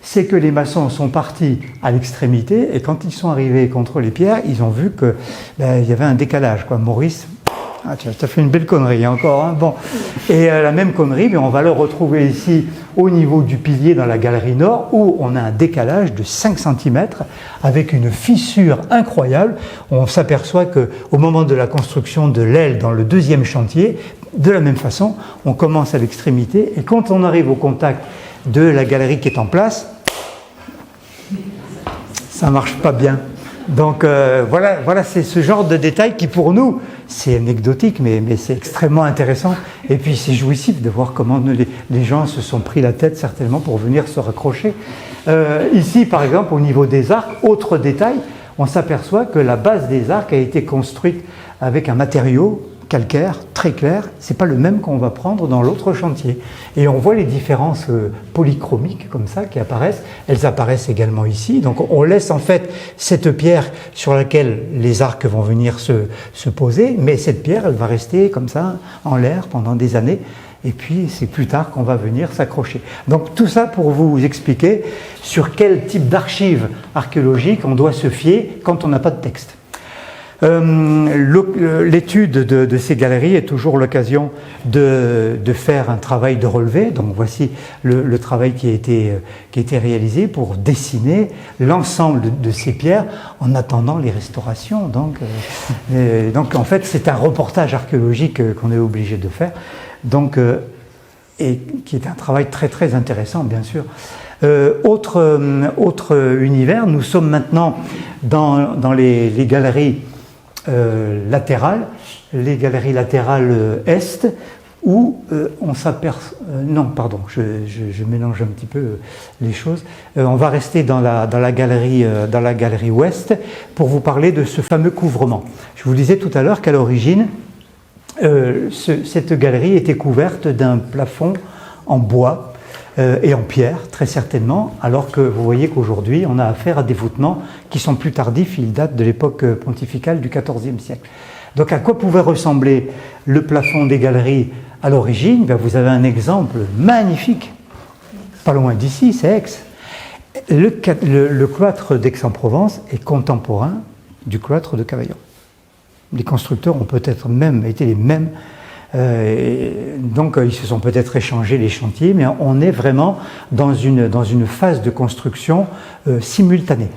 A: c'est que les maçons sont partis à l'extrémité et quand ils sont arrivés contre les pierres, ils ont vu qu'il y avait un décalage, quoi. Maurice, tu as fait une belle connerie encore, hein. Bon. Et la même connerie, mais on va le retrouver ici au niveau du pilier dans la galerie nord où on a un décalage de 5 cm avec une fissure incroyable. On s'aperçoit qu'au moment de la construction de l'aile dans le deuxième chantier, de la même façon, on commence à l'extrémité et quand on arrive au contact de la galerie qui est en place, ça ne marche pas bien. Donc voilà, c'est ce genre de détail qui pour nous, c'est anecdotique, mais c'est extrêmement intéressant. Et puis c'est jouissif de voir comment les gens se sont pris la tête certainement pour venir se raccrocher. Ici, par exemple, au niveau des arcs, autre détail, on s'aperçoit que la base des arcs a été construite avec un matériau calcaire très clair. C'est pas le même qu'on va prendre dans l'autre chantier. Et on voit les différences polychromiques comme ça qui apparaissent. Elles apparaissent également ici. Donc on laisse en fait cette pierre sur laquelle les arcs vont venir se poser, mais cette pierre, elle va rester comme ça en l'air pendant des années. Et puis c'est plus tard qu'on va venir s'accrocher. Donc tout ça pour vous expliquer sur quel type d'archives archéologiques on doit se fier quand on n'a pas de texte. L'étude de ces galeries est toujours l'occasion de faire un travail de relevé. Donc voici le travail qui a été réalisé pour dessiner l'ensemble de ces pierres en attendant les restaurations. Donc en fait c'est un reportage archéologique qu'on est obligé de faire. Donc, et qui est un travail très très intéressant bien sûr. Autre univers, nous sommes maintenant dans les galeries latérales, les galeries latérales est, où on s'aperçoit... non, pardon, je mélange un petit peu les choses. On va rester dans la galerie ouest pour vous parler de ce fameux couvrement. Je vous disais tout à l'heure qu'à l'origine, cette galerie était couverte d'un plafond en bois et en pierre, très certainement, alors que vous voyez qu'aujourd'hui, on a affaire à des voûtements qui sont plus tardifs, ils datent de l'époque pontificale du XIVe siècle. Donc à quoi pouvait ressembler le plafond des galeries à l'origine? Vous avez un exemple magnifique, pas loin d'ici, c'est Aix. Le cloître d'Aix-en-Provence est contemporain du cloître de Cavaillon. Les constructeurs ont peut-être même été les mêmes. Donc ils se sont peut-être échangés les chantiers, mais on est vraiment dans une phase de construction simultanée.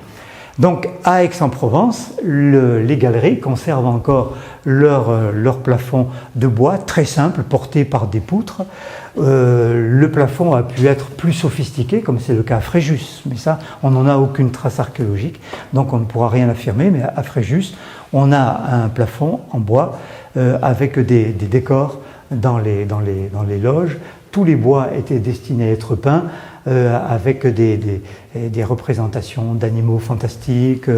A: Donc à Aix-en-Provence, les galeries conservent encore leur plafond de bois très simple, porté par des poutres. Le plafond a pu être plus sophistiqué, comme c'est le cas à Fréjus, mais ça, on n'en a aucune trace archéologique, donc on ne pourra rien affirmer, mais à Fréjus, on a un plafond en bois avec des décors dans les loges. Tous les bois étaient destinés à être peints avec des représentations d'animaux fantastiques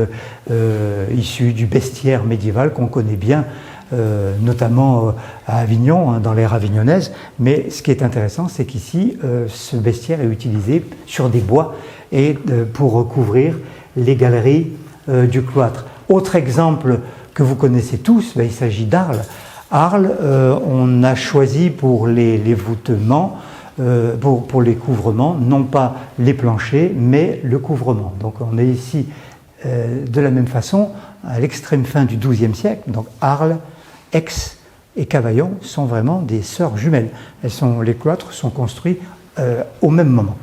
A: issus du bestiaire médiéval qu'on connaît bien, notamment à Avignon, dans l'ère avignonnaise. Mais ce qui est intéressant, c'est qu'ici, ce bestiaire est utilisé sur des bois et pour recouvrir les galeries du cloître. Autre exemple que vous connaissez tous, il s'agit d'Arles. Arles, on a choisi pour les voûtements, pour les couvrements, non pas les planchers, mais le couvrement. Donc on est ici de la même façon, à l'extrême fin du XIIe siècle. Donc Arles, Aix et Cavaillon sont vraiment des sœurs jumelles. Les cloîtres sont construits au même moment.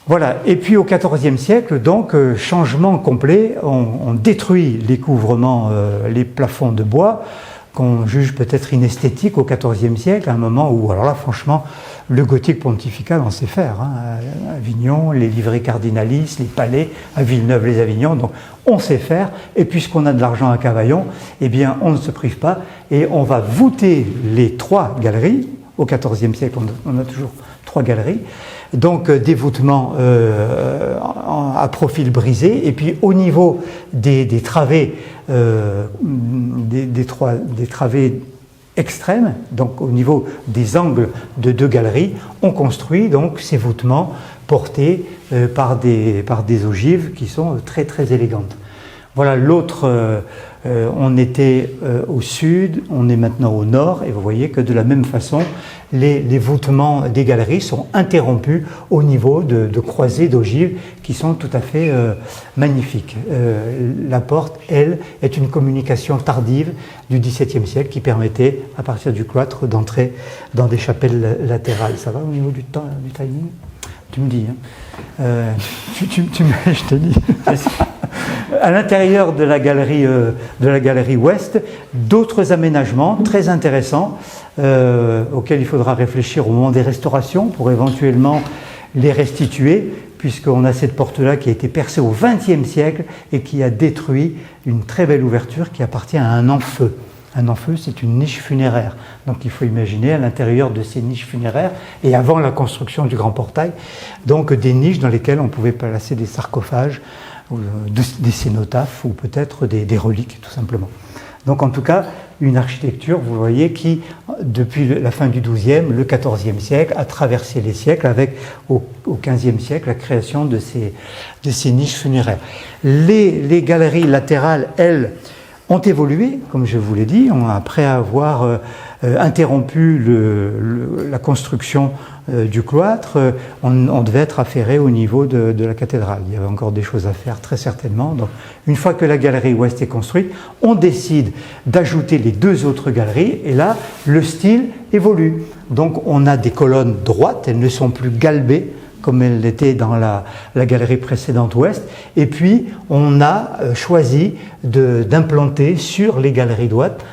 A: Voilà, et puis au XIVe siècle, donc, changement complet, on détruit les couvrements, les plafonds de bois, qu'on juge peut-être inesthétiques au XIVe siècle, à un moment où, alors là, franchement, le gothique pontifical, on sait faire. À Avignon, les livrées cardinalistes, les palais, à Villeneuve-les-Avignon, donc on sait faire. Et puisqu'on a de l'argent à Cavaillon, eh bien, on ne se prive pas et on va voûter les 3 galeries. Au XIVe siècle, on a toujours 3 galeries. Donc des voûtements à profil brisé, et puis au niveau des travées, des travées extrêmes, donc au niveau des angles de 2 galeries, on construit donc ces voûtements portés par des ogives qui sont très très élégantes. Voilà, l'autre, on était au sud, on est maintenant au nord, et vous voyez que de la même façon, les voûtements des galeries sont interrompus au niveau de croisées d'ogives qui sont tout à fait magnifiques. La porte, elle, est une communication tardive du XVIIe siècle qui permettait, à partir du cloître, d'entrer dans des chapelles latérales. Ça va au niveau du timing ? Tu me dis, hein. Je te dis. À l'intérieur de la galerie ouest, d'autres aménagements très intéressants auxquels il faudra réfléchir au moment des restaurations pour éventuellement les restituer, puisqu'on a cette porte-là qui a été percée au XXe siècle et qui a détruit une très belle ouverture qui appartient à un enfeu. Un enfeu, c'est une niche funéraire. Donc il faut imaginer à l'intérieur de ces niches funéraires, et avant la construction du grand portail, donc des niches dans lesquelles on pouvait placer des sarcophages, des cénotaphes ou peut-être des reliques tout simplement. Donc en tout cas, une architecture, vous voyez, qui depuis la fin du XIIe, le XIVe siècle, a traversé les siècles avec au XVe siècle la création de ces niches funéraires. Les galeries latérales, elles, ont évolué, comme je vous l'ai dit, après avoir interrompu la construction du cloître, on devait être affairé au niveau de la cathédrale. Il y avait encore des choses à faire, très certainement. Donc, une fois que la galerie ouest est construite, on décide d'ajouter les 2 autres galeries, et là, le style évolue. Donc, on a des colonnes droites, elles ne sont plus galbées, comme elle l'était dans la galerie précédente ouest, et puis on a choisi d'implanter sur les galeries droites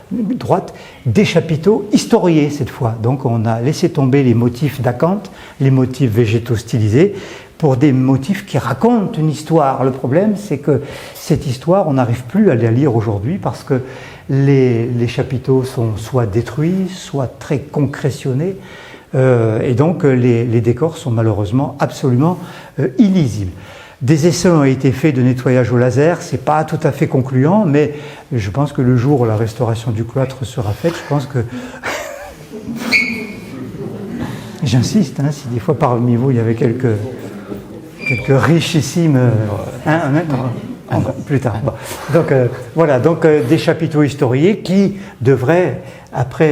A: des chapiteaux historiés cette fois. Donc on a laissé tomber les motifs d'acanthe, les motifs végétaux stylisés, pour des motifs qui racontent une histoire. Le problème, c'est que cette histoire, on n'arrive plus à la lire aujourd'hui parce que les chapiteaux sont soit détruits, soit très concrétionnés, et donc les décors sont malheureusement absolument illisibles. Des essais ont été faits de nettoyage au laser, c'est pas tout à fait concluant, mais je pense que le jour où la restauration du cloître sera faite, je pense que... J'insiste, hein, si des fois parmi vous il y avait quelques richissimes... plus tard. Bon. Donc voilà, des chapiteaux historiés qui devraient, après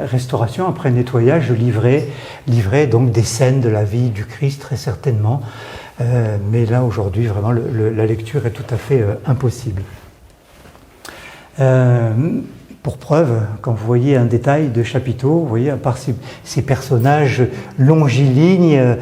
A: restauration, après nettoyage, livrer donc des scènes de la vie du Christ très certainement. Mais là aujourd'hui, vraiment, la lecture est tout à fait impossible. Pour preuve, quand vous voyez un détail de chapiteau, vous voyez, à part ces personnages longilignes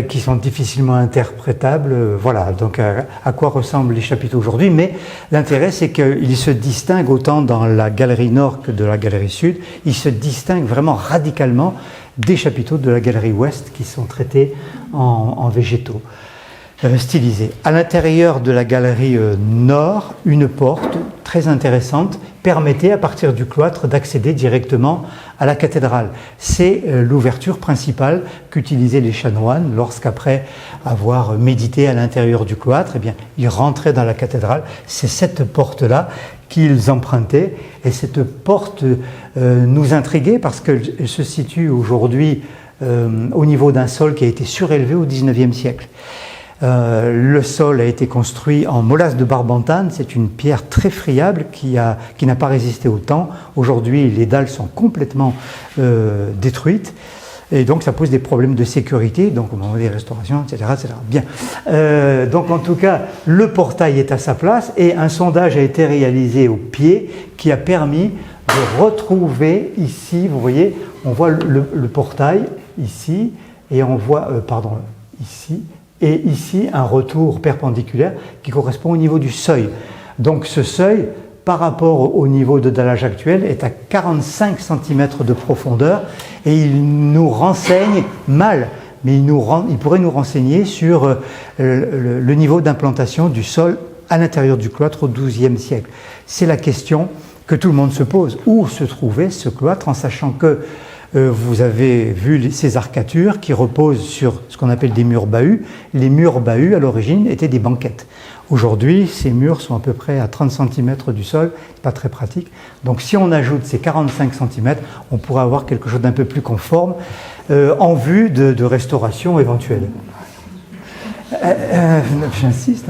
A: qui sont difficilement interprétables, voilà, donc à quoi ressemblent les chapiteaux aujourd'hui. Mais l'intérêt, c'est qu'ils se distinguent autant dans la galerie nord que de la galerie sud. Ils se distinguent vraiment radicalement des chapiteaux de la galerie ouest qui sont traités en végétaux. Stylisé. À l'intérieur de la galerie nord, une porte très intéressante permettait à partir du cloître d'accéder directement à la cathédrale. C'est l'ouverture principale qu'utilisaient les chanoines lorsqu'après avoir médité à l'intérieur du cloître, eh bien, ils rentraient dans la cathédrale. C'est cette porte-là qu'ils empruntaient et cette porte nous intriguait parce qu'elle se situe aujourd'hui au niveau d'un sol qui a été surélevé au XIXe siècle. Le sol a été construit en molasse de Barbentane, c'est une pierre très friable qui n'a pas résisté au temps. Aujourd'hui, les dalles sont complètement détruites et donc ça pose des problèmes de sécurité, donc au moment des restaurations, etc. etc. Bien. Donc en tout cas, le portail est à sa place et un sondage a été réalisé au pied qui a permis de retrouver ici, vous voyez, on voit le portail ici et on voit, ici, et ici un retour perpendiculaire qui correspond au niveau du seuil. Donc ce seuil, par rapport au niveau de dallage actuel, est à 45 cm de profondeur et il nous renseigne mal, mais il pourrait nous renseigner sur le niveau d'implantation du sol à l'intérieur du cloître au XIIe siècle. C'est la question que tout le monde se pose. Où se trouvait ce cloître, en sachant que vous avez vu ces arcatures qui reposent sur ce qu'on appelle des murs bahus. Les murs bahus, à l'origine, étaient des banquettes. Aujourd'hui, ces murs sont à peu près à 30 cm du sol, pas très pratique. Donc si on ajoute ces 45 cm, on pourrait avoir quelque chose d'un peu plus conforme en vue de restauration éventuelle. J'insiste.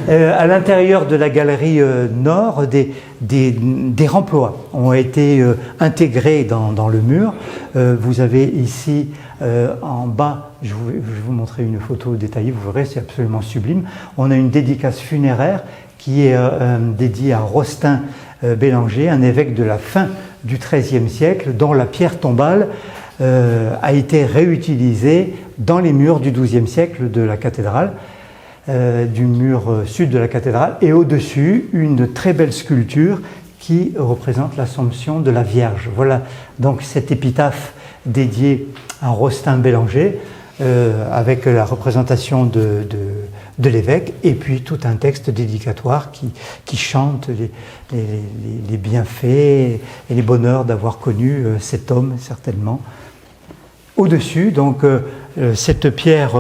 A: À l'intérieur de la galerie nord, des remplois ont été intégrés dans le mur. Vous avez ici en bas, je vais vous montrer une photo détaillée, vous verrez, c'est absolument sublime. On a une dédicace funéraire qui est dédiée à Rostin Bélanger, un évêque de la fin du XIIIe siècle, dont la pierre tombale a été réutilisée dans les murs du XIIe siècle de la cathédrale, du mur sud de la cathédrale, et au-dessus, une très belle sculpture qui représente l'Assomption de la Vierge. Voilà donc cette épitaphe dédiée à Rostin Bélanger, avec la représentation de l'évêque, et puis tout un texte dédicatoire qui chante les bienfaits et les bonheurs d'avoir connu cet homme, certainement. Au-dessus, donc, cette pierre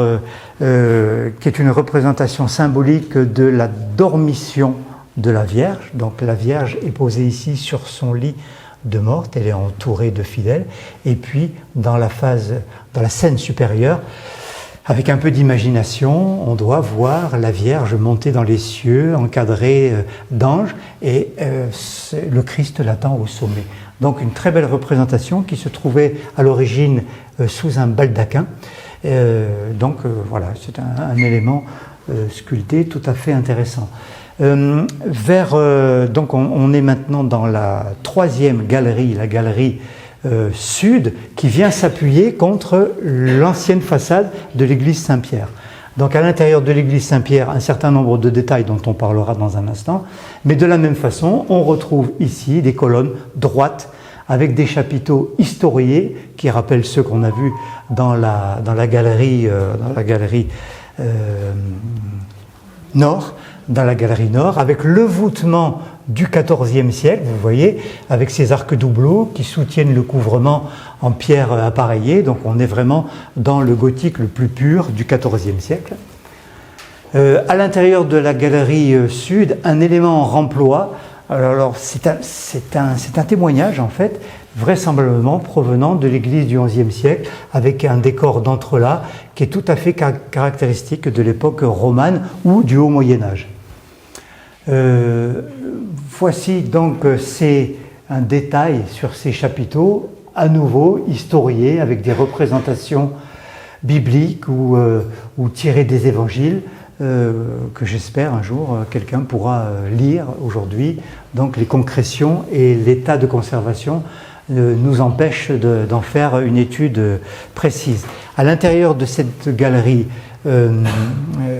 A: qui est une représentation symbolique de la dormition de la Vierge. Donc la Vierge est posée ici sur son lit de morte, elle est entourée de fidèles. Et puis, dans la scène supérieure, avec un peu d'imagination, on doit voir la Vierge monter dans les cieux, encadrée d'anges, et le Christ l'attend au sommet. Donc une très belle représentation qui se trouvait à l'origine sous un baldaquin. Voilà, c'est un élément sculpté tout à fait intéressant. Donc on est maintenant dans la troisième galerie, la galerie sud, qui vient s'appuyer contre l'ancienne façade de l'église Saint-Pierre. Donc à l'intérieur de l'église Saint-Pierre, un certain nombre de détails dont on parlera dans un instant, mais de la même façon, on retrouve ici des colonnes droites avec des chapiteaux historiés qui rappellent ceux qu'on a vus dans la galerie nord, avec le voûtement du XIVe siècle, vous voyez, avec ces arcs doubleaux qui soutiennent le couvrement en pierre appareillée. Donc on est vraiment dans le gothique le plus pur du XIVe siècle. À l'intérieur de la galerie sud, un élément en remploi. Alors c'est un témoignage en fait, vraisemblablement provenant de l'église du XIe siècle, avec un décor d'entrelacs qui est tout à fait caractéristique de l'époque romane ou du Haut Moyen-Âge. Voici donc un détail sur ces chapiteaux, à nouveau historiés, avec des représentations bibliques ou tirées des évangiles. que j'espère un jour quelqu'un pourra lire aujourd'hui. Donc les concrétions et l'état de conservation nous empêchent d'en faire une étude précise. À l'intérieur de cette galerie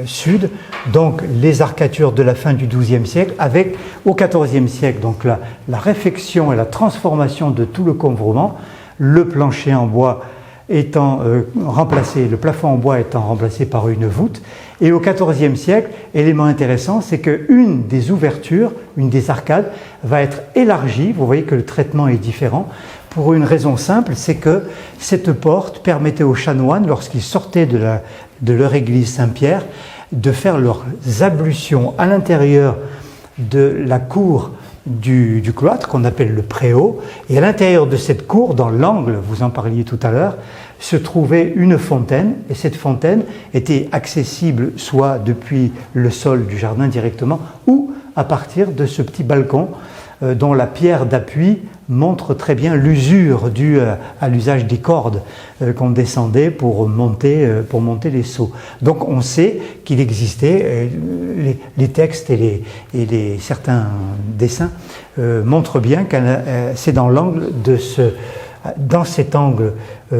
A: sud, donc les arcatures de la fin du XIIe siècle, avec au XIVe siècle donc la réfection et la transformation de tout le couvrement, le plancher en bois étant remplacé, le plafond en bois étant remplacé par une voûte. Et au XIVe siècle, élément intéressant, c'est qu'une des ouvertures, une des arcades, va être élargie. Vous voyez que le traitement est différent. Pour une raison simple, c'est que cette porte permettait aux chanoines, lorsqu'ils sortaient de leur église Saint-Pierre, de faire leurs ablutions à l'intérieur de la cour du cloître, qu'on appelle le préau. Et à l'intérieur de cette cour, dans l'angle, vous en parliez tout à l'heure, se trouvait une fontaine. Et cette fontaine était accessible soit depuis le sol du jardin directement, ou à partir de ce petit balcon dont la pierre d'appui montre très bien l'usure due à l'usage des cordes qu'on descendait pour monter les seaux. Donc on sait qu'il existait, les textes et certains dessins montrent bien que c'est dans l'angle dans cet angle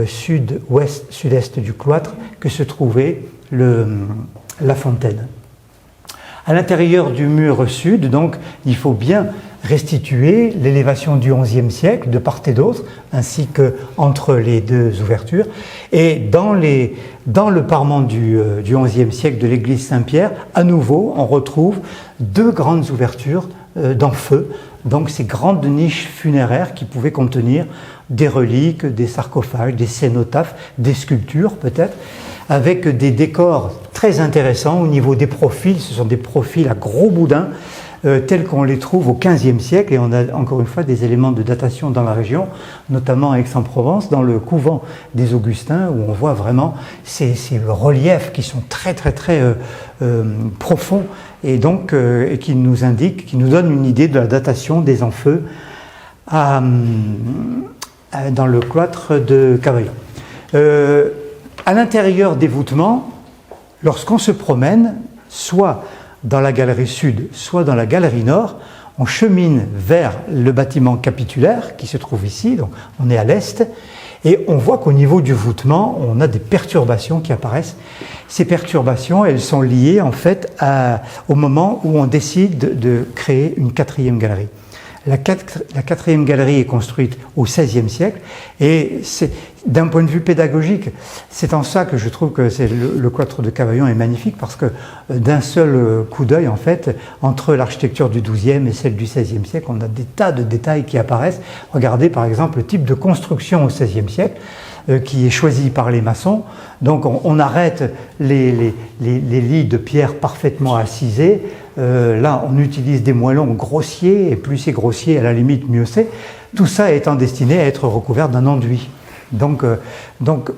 A: sud-ouest, sud-est du cloître que se trouvait la fontaine. À l'intérieur du mur sud, donc, il faut bien restituer l'élévation du XIe siècle de part et d'autre, ainsi qu'entre les deux ouvertures. Et dans le parement du XIe siècle de l'église Saint-Pierre, à nouveau, on retrouve deux grandes ouvertures d'en feu, donc ces grandes niches funéraires qui pouvaient contenir des reliques, des sarcophages, des cénotaphes, des sculptures peut-être, avec des décors très intéressants au niveau des profils. Ce sont des profils à gros boudins, tels qu'on les trouve au XVe siècle, et on a encore une fois des éléments de datation dans la région, notamment à Aix-en-Provence, dans le couvent des Augustins, où on voit vraiment ces reliefs qui sont très profonds, et donc et qui nous indiquent, qui nous donnent une idée de la datation des enfeux dans le cloître de Cavaillon. À l'intérieur des voûtements, lorsqu'on se promène, soit dans la galerie sud, soit dans la galerie nord, on chemine vers le bâtiment capitulaire qui se trouve ici, donc on est à l'est, et on voit qu'au niveau du voûtement, on a des perturbations qui apparaissent. Ces perturbations, elles sont liées en fait au moment où on décide de créer une quatrième galerie. La quatrième galerie est construite au XVIe siècle, et d'un point de vue pédagogique, c'est en ça que je trouve que le cloître de Cavaillon est magnifique, parce que d'un seul coup d'œil, en fait, entre l'architecture du XIIe et celle du XVIe siècle, on a des tas de détails qui apparaissent. Regardez par exemple le type de construction au XVIe siècle, qui est choisi par les maçons. Donc on arrête les lits de pierre parfaitement ascisés. Là, on utilise des moellons grossiers, et plus c'est grossier, à la limite, mieux c'est. Tout ça étant destiné à être recouvert d'un enduit. Donc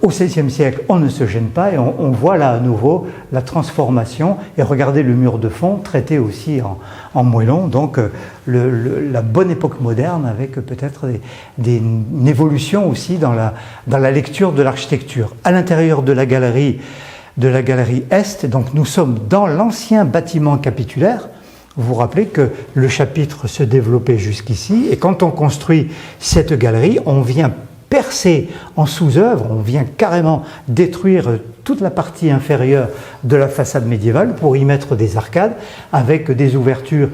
A: au XVIe siècle, on ne se gêne pas, et on voit là à nouveau la transformation. Et regardez le mur de fond, traité aussi en moellon. Donc la bonne époque moderne, avec peut-être une évolution aussi dans la lecture de l'architecture. À l'intérieur de la galerie Est, donc nous sommes dans l'ancien bâtiment capitulaire. Vous vous rappelez que le chapitre se développait jusqu'ici, et quand on construit cette galerie, on vient percer en sous-œuvre, on vient carrément détruire toute la partie inférieure de la façade médiévale pour y mettre des arcades avec des ouvertures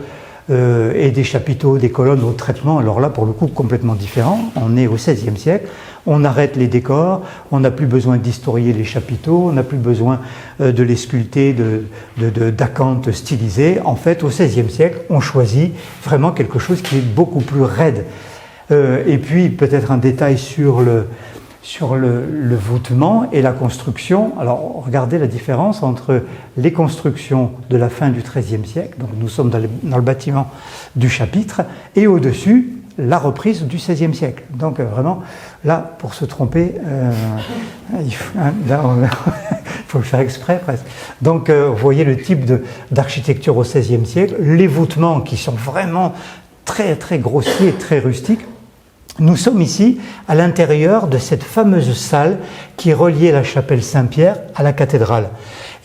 A: et des chapiteaux, des colonnes au traitement, alors là pour le coup complètement différent. On est au XVIe siècle, on arrête les décors, on n'a plus besoin d'historier les chapiteaux, on n'a plus besoin de les sculpter d'acanthes stylisés. En fait, au XVIe siècle, on choisit vraiment quelque chose qui est beaucoup plus raide. Et puis peut-être un détail sur le voûtement et la construction. Alors regardez la différence entre les constructions de la fin du XIIIe siècle, donc nous sommes dans le bâtiment du chapitre, et au-dessus la reprise du XVIe siècle. Donc vraiment, là, pour se tromper, il faut le faire exprès presque. Donc vous voyez le type d'architecture au XVIe siècle, les voûtements qui sont vraiment très grossiers, très rustiques. Nous sommes ici à l'intérieur de cette fameuse salle qui reliait la chapelle Saint-Pierre à la cathédrale.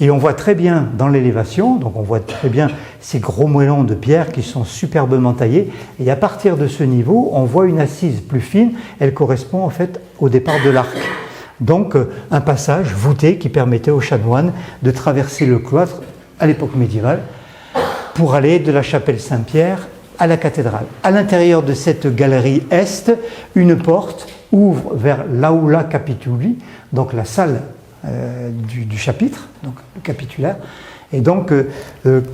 A: Et on voit très bien dans l'élévation, donc on voit très bien ces gros moellons de pierre qui sont superbement taillés. Et à partir de ce niveau, on voit une assise plus fine. Elle correspond en fait au départ de l'arc. Donc un passage voûté qui permettait aux chanoines de traverser le cloître à l'époque médiévale pour aller de la chapelle Saint-Pierre à la cathédrale. À l'intérieur de cette galerie est, une porte ouvre vers l'Aula Capituli, donc la salle du chapitre, donc le capitulaire. Et donc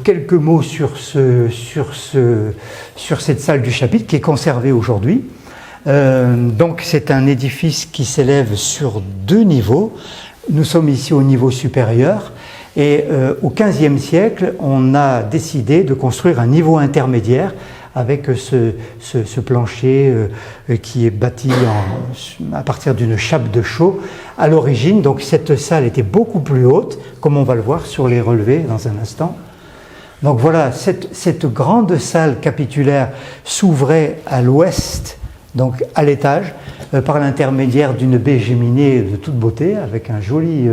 A: quelques mots sur cette salle du chapitre qui est conservée aujourd'hui. Donc c'est un édifice qui s'élève sur 2 niveaux. Nous sommes ici au niveau supérieur et au XVe siècle, on a décidé de construire un niveau intermédiaire avec ce plancher qui est bâti à partir d'une chape de chaux à l'origine. Donc cette salle était beaucoup plus haute, comme on va le voir sur les relevés dans un instant. Donc voilà, cette grande salle capitulaire s'ouvrait à l'ouest, donc à l'étage, par l'intermédiaire d'une baie géminée de toute beauté, avec un joli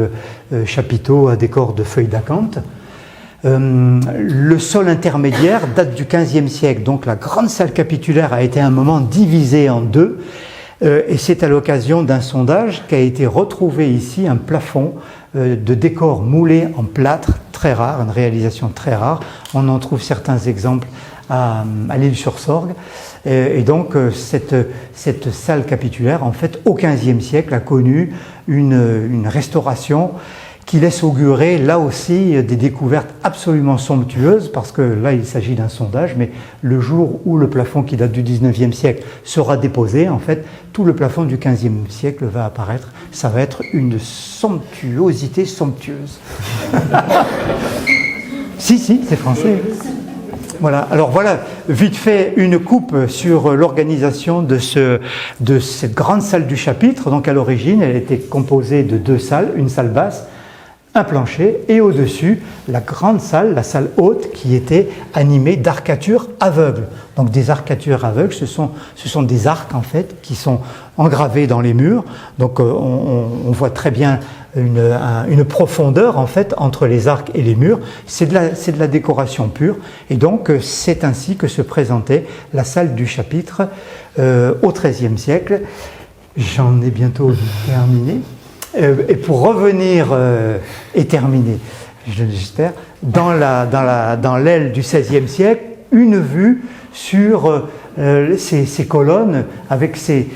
A: chapiteau à décor de feuilles d'acanthe. Le sol intermédiaire date du XVe siècle, donc la grande salle capitulaire a été à un moment divisée en 2, et c'est à l'occasion d'un sondage qu'a été retrouvé ici un plafond de décor moulé en plâtre, très rare, une réalisation très rare. On en trouve certains exemples à l'Île-sur-Sorgue. Et donc cette salle capitulaire, en fait, au XVe siècle, a connu une restauration qui laisse augurer là aussi des découvertes absolument somptueuses, parce que là il s'agit d'un sondage, mais le jour où le plafond qui date du XIXe siècle sera déposé, en fait, tout le plafond du XVe siècle va apparaître. Ça va être une somptuosité somptueuse. Si, c'est français. Voilà. Alors voilà, vite fait, une coupe sur l'organisation de cette grande salle du chapitre. Donc à l'origine, elle était composée de 2 salles, une salle basse, un plancher, et au-dessus, la grande salle, la salle haute, qui était animée d'arcatures aveugles. Donc des arcatures aveugles, ce sont des arcs, en fait, qui sont engravés dans les murs. Donc on voit très bien une profondeur, en fait, entre les arcs et les murs. C'est de la décoration pure. Et donc c'est ainsi que se présentait la salle du chapitre au XIIIe siècle. J'en ai bientôt terminé. Et pour revenir et terminer, j'espère, dans l'aile du XVIe siècle, une vue sur ces colonnes avec ces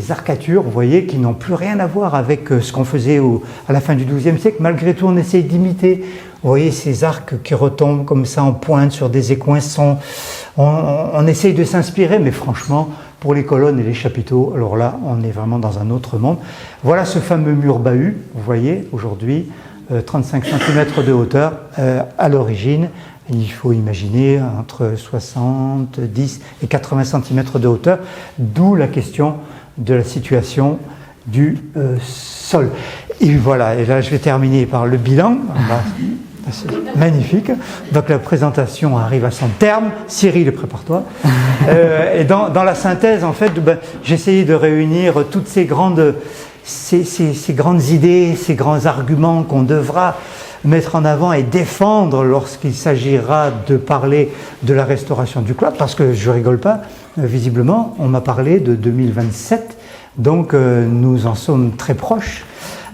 A: arcatures, vous voyez, qui n'ont plus rien à voir avec ce qu'on faisait à la fin du XIIe siècle. Malgré tout, on essaye d'imiter. Vous voyez ces arcs qui retombent comme ça en pointe sur des écoinçons. On essaye de s'inspirer, mais franchement, pour les colonnes et les chapiteaux, alors là, on est vraiment dans un autre monde. Voilà ce fameux mur bahut, vous voyez, aujourd'hui, 35 cm de hauteur. À l'origine, il faut imaginer entre 70 et 80 cm de hauteur, d'où la question de la situation du sol. Et voilà, et là je vais terminer par le bilan. C'est magnifique. Donc la présentation arrive à son terme. Cyril, prépare-toi. Et dans la synthèse, en fait, j'ai essayé de réunir toutes ces grandes idées, ces grands arguments qu'on devra mettre en avant et défendre lorsqu'il s'agira de parler de la restauration du cloître, parce que je rigole pas, visiblement, on m'a parlé de 2027, donc nous en sommes très proches.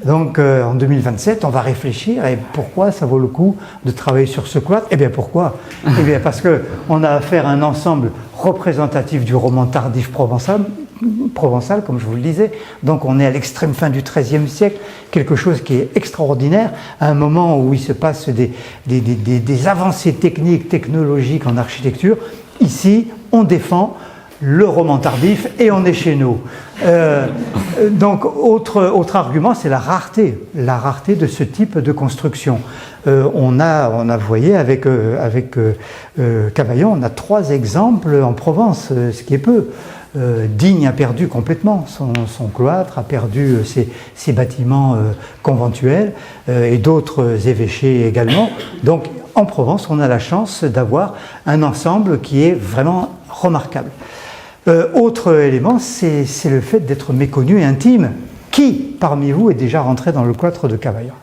A: Donc en 2027, on va réfléchir et pourquoi ça vaut le coup de travailler sur ce cloître. Eh bien pourquoi ? Eh bien parce qu'on a affaire à un ensemble représentatif du roman tardif provençal, comme je vous le disais. Donc on est à l'extrême fin du XIIIe siècle, quelque chose qui est extraordinaire, à un moment où il se passe des avancées technologiques en architecture. Ici, on défend le roman tardif et on est chez nous. Donc autre argument, c'est la rareté de ce type de construction. On a, vous voyez, avec Cavaillon, on a 3 exemples en Provence, ce qui est peu. Digne a perdu complètement son cloître, a perdu ses bâtiments conventuels et d'autres évêchés également. Donc en Provence, on a la chance d'avoir un ensemble qui est vraiment remarquable. Autre élément, c'est le fait d'être méconnu et intime. Qui, parmi vous, est déjà rentré dans le cloître de Cavaillon ?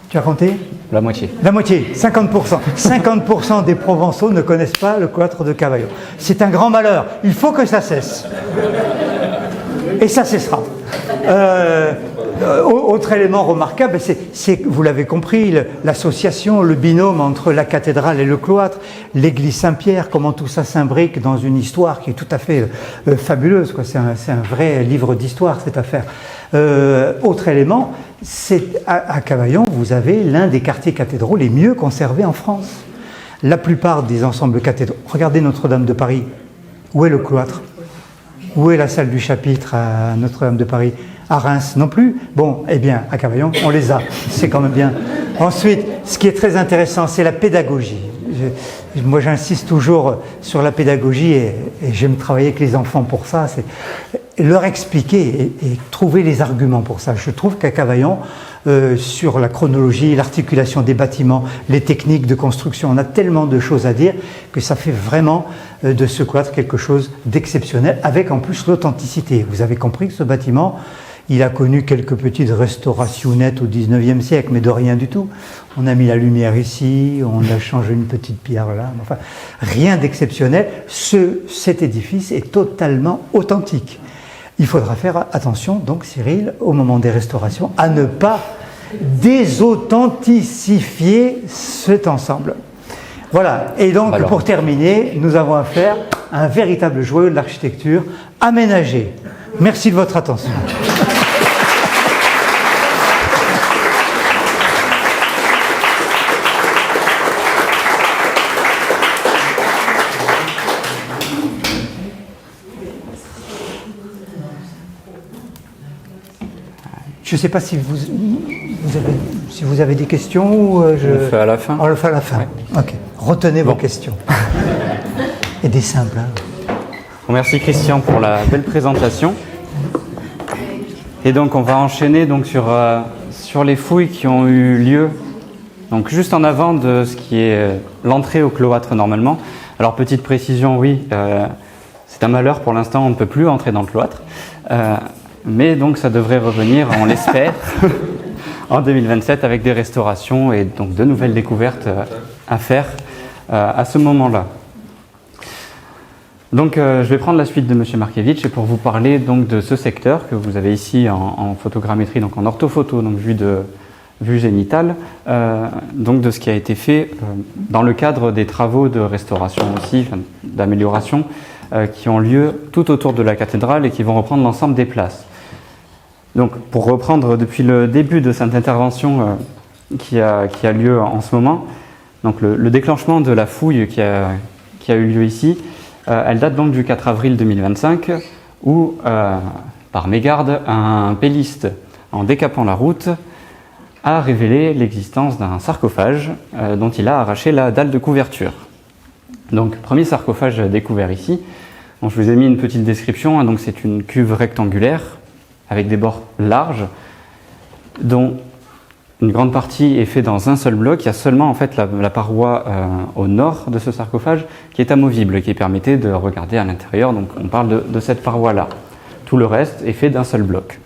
A: Tu as compté?
B: La moitié.
A: La moitié, 50%. 50% des Provençaux ne connaissent pas le cloître de Cavaillon. C'est un grand malheur. Il faut que ça cesse. Et ça cessera. Autre élément remarquable, c'est, vous l'avez compris, l'association, le binôme entre la cathédrale et le cloître, l'église Saint-Pierre, comment tout ça s'imbrique dans une histoire qui est tout à fait fabuleuse, quoi. C'est un vrai livre d'histoire, cette affaire. Autre élément, c'est à Cavaillon, vous avez l'un des quartiers cathédraux les mieux conservés en France. La plupart des ensembles cathédraux, regardez Notre-Dame de Paris, où est le cloître? Où est la salle du chapitre à Notre-Dame de Paris? À Reims non plus. Bon, eh bien, à Cavaillon, on les a. C'est quand même bien. Ensuite, ce qui est très intéressant, c'est la pédagogie. Moi, j'insiste toujours sur la pédagogie et j'aime travailler avec les enfants pour ça. C'est leur expliquer et trouver les arguments pour ça. Je trouve qu'à Cavaillon, sur la chronologie, l'articulation des bâtiments, les techniques de construction, on a tellement de choses à dire que ça fait vraiment de ce cloître quelque chose d'exceptionnel, avec en plus l'authenticité. Vous avez compris que ce bâtiment, il a connu quelques petites restaurations nettes au XIXe siècle, mais de rien du tout. On a mis la lumière ici, on a changé une petite pierre là, enfin, rien d'exceptionnel. Cet édifice est totalement authentique. Il faudra faire attention, donc Cyril, au moment des restaurations, à ne pas désauthenticiter cet ensemble. Voilà, et donc alors, pour terminer, nous avons affaire à un véritable joyau de l'architecture aménagé. Merci de votre attention. Je ne sais pas si vous avez des questions ou
B: On le fait à la fin.
A: On le fait à la fin. Ouais. Ok. Retenez vos questions. Et des simples. Hein.
B: Merci Christian pour la belle présentation. Et donc on va enchaîner donc sur les fouilles qui ont eu lieu donc juste en avant de ce qui est l'entrée au cloître normalement. Alors petite précision, oui, c'est un malheur pour l'instant, on ne peut plus entrer dans le cloître. Mais donc ça devrait revenir, on l'espère, en 2027 avec des restaurations et donc de nouvelles découvertes à faire à ce moment-là. Donc je vais prendre la suite de M. Markiewicz et pour vous parler donc de ce secteur que vous avez ici en photogrammétrie, donc en orthophoto, donc vue zénitale, donc de ce qui a été fait dans le cadre des travaux de restauration aussi, d'amélioration, qui ont lieu tout autour de la cathédrale et qui vont reprendre l'ensemble des places. Donc, pour reprendre depuis le début de cette intervention qui a lieu en ce moment, donc le déclenchement de la fouille qui a eu lieu ici, elle date donc du 4 avril 2025 où, par mégarde, un péliste, en décapant la route, a révélé l'existence d'un sarcophage dont il a arraché la dalle de couverture. Donc, premier sarcophage découvert ici. Bon, je vous ai mis une petite description. Donc, c'est une cuve rectangulaire avec des bords larges, dont une grande partie est faite dans un seul bloc. Il y a seulement en fait la paroi au nord de ce sarcophage qui est amovible, qui permettait de regarder à l'intérieur. Donc, on parle de cette paroi-là. Tout le reste est fait d'un seul bloc.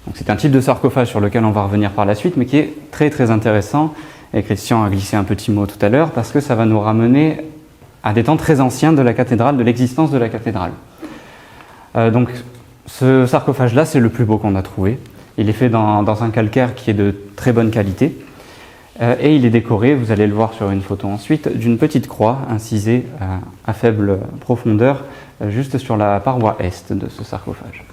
B: Donc, c'est un type de sarcophage sur lequel on va revenir par la suite, mais qui est très très intéressant. Et Christian a glissé un petit mot tout à l'heure parce que ça va nous ramener à des temps très anciens de la cathédrale, de l'existence de la cathédrale. Donc ce sarcophage-là, c'est le plus beau qu'on a trouvé. Il est fait dans un calcaire qui est de très bonne qualité et il est décoré, vous allez le voir sur une photo ensuite, d'une petite croix incisée à faible profondeur juste sur la paroi est de ce sarcophage.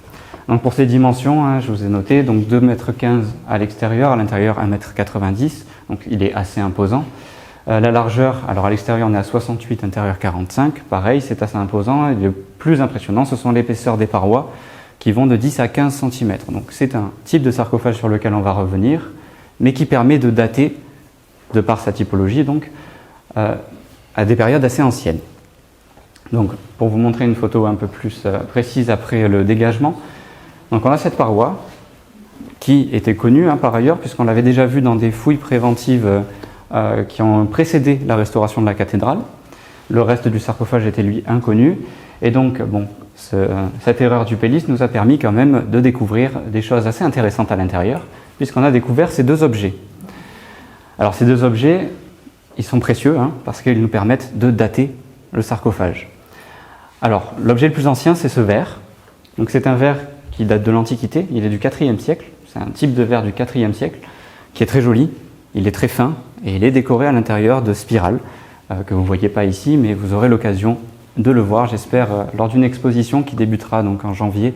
B: Donc pour ces dimensions, je vous ai noté donc 2,15 m à l'extérieur, à l'intérieur 1,90 m, donc il est assez imposant. La largeur, alors à l'extérieur on est à 68, intérieur 45, pareil, c'est assez imposant. Et le plus impressionnant, ce sont l'épaisseur des parois qui vont de 10 à 15 cm. Donc c'est un type de sarcophage sur lequel on va revenir, mais qui permet de dater, de par sa typologie, donc, à des périodes assez anciennes. Donc pour vous montrer une photo un peu plus précise après le dégagement, donc on a cette paroi qui était connue par ailleurs, puisqu'on l'avait déjà vue dans des fouilles préventives qui ont précédé la restauration de la cathédrale. Le reste du sarcophage était lui inconnu. Et donc, bon, cette erreur du péliste nous a permis quand même de découvrir des choses assez intéressantes à l'intérieur, puisqu'on a découvert ces deux objets. Alors ces deux objets, ils sont précieux parce qu'ils nous permettent de dater le sarcophage. Alors l'objet le plus ancien, c'est ce verre. Donc c'est un verre qui date de l'Antiquité, il est du IVe siècle. C'est un type de verre du IVe siècle qui est très joli, il est très fin et il est décoré à l'intérieur de spirales que vous ne voyez pas ici, mais vous aurez l'occasion de le voir, j'espère, lors d'une exposition qui débutera donc en janvier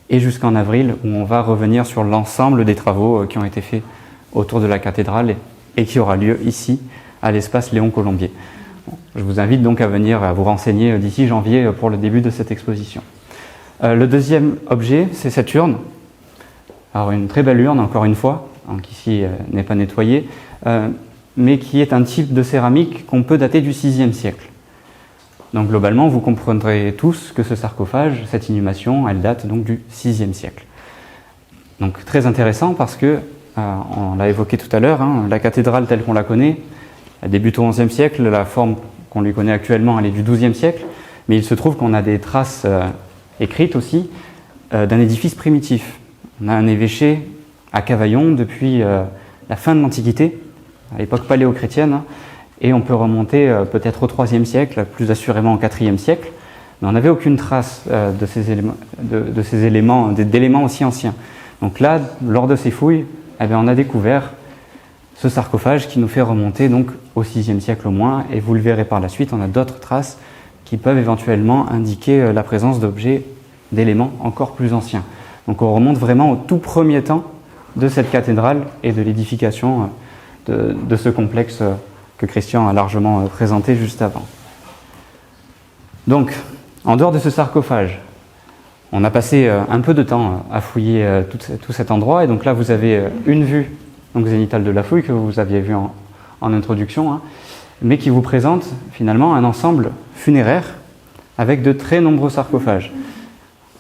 B: et jusqu'en avril, où on va revenir sur l'ensemble des travaux qui ont été faits autour de la cathédrale et qui aura lieu ici, à l'espace Léon Colombier. Je vous invite donc à venir à vous renseigner d'ici janvier pour le début de cette exposition. Le deuxième objet, c'est cette urne. Alors une très belle urne, encore une fois, qui ici n'est pas nettoyée, mais qui est un type de céramique qu'on peut dater du VIe siècle. Donc globalement, vous comprendrez tous que ce sarcophage, cette inhumation, elle date donc du VIe siècle. Donc très intéressant parce que, on l'a évoqué tout à l'heure, la cathédrale telle qu'on la connaît, elle débute au XIe siècle, la forme qu'on lui connaît actuellement, elle est du XIIe siècle, mais il se trouve qu'on a des traces écrites aussi d'un édifice primitif. On a un évêché à Cavaillon depuis la fin de l'Antiquité, à l'époque paléochrétienne, et on peut remonter peut-être au IIIe siècle, plus assurément au IVe siècle, mais on n'avait aucune trace de ces éléments, d'éléments aussi anciens. Donc là, lors de ces fouilles, on a découvert ce sarcophage qui nous fait remonter donc au VIe siècle au moins, et vous le verrez par la suite, on a d'autres traces qui peuvent éventuellement indiquer la présence d'objets, d'éléments encore plus anciens. Donc on remonte vraiment au tout premier temps de cette cathédrale et de l'édification de ce complexe que Christian a largement présenté juste avant. Donc, en dehors de ce sarcophage, on a passé un peu de temps à fouiller tout cet endroit, et donc là vous avez une vue donc zénitale de la fouille que vous aviez vue en introduction, mais qui vous présente finalement un ensemble funéraire avec de très nombreux sarcophages.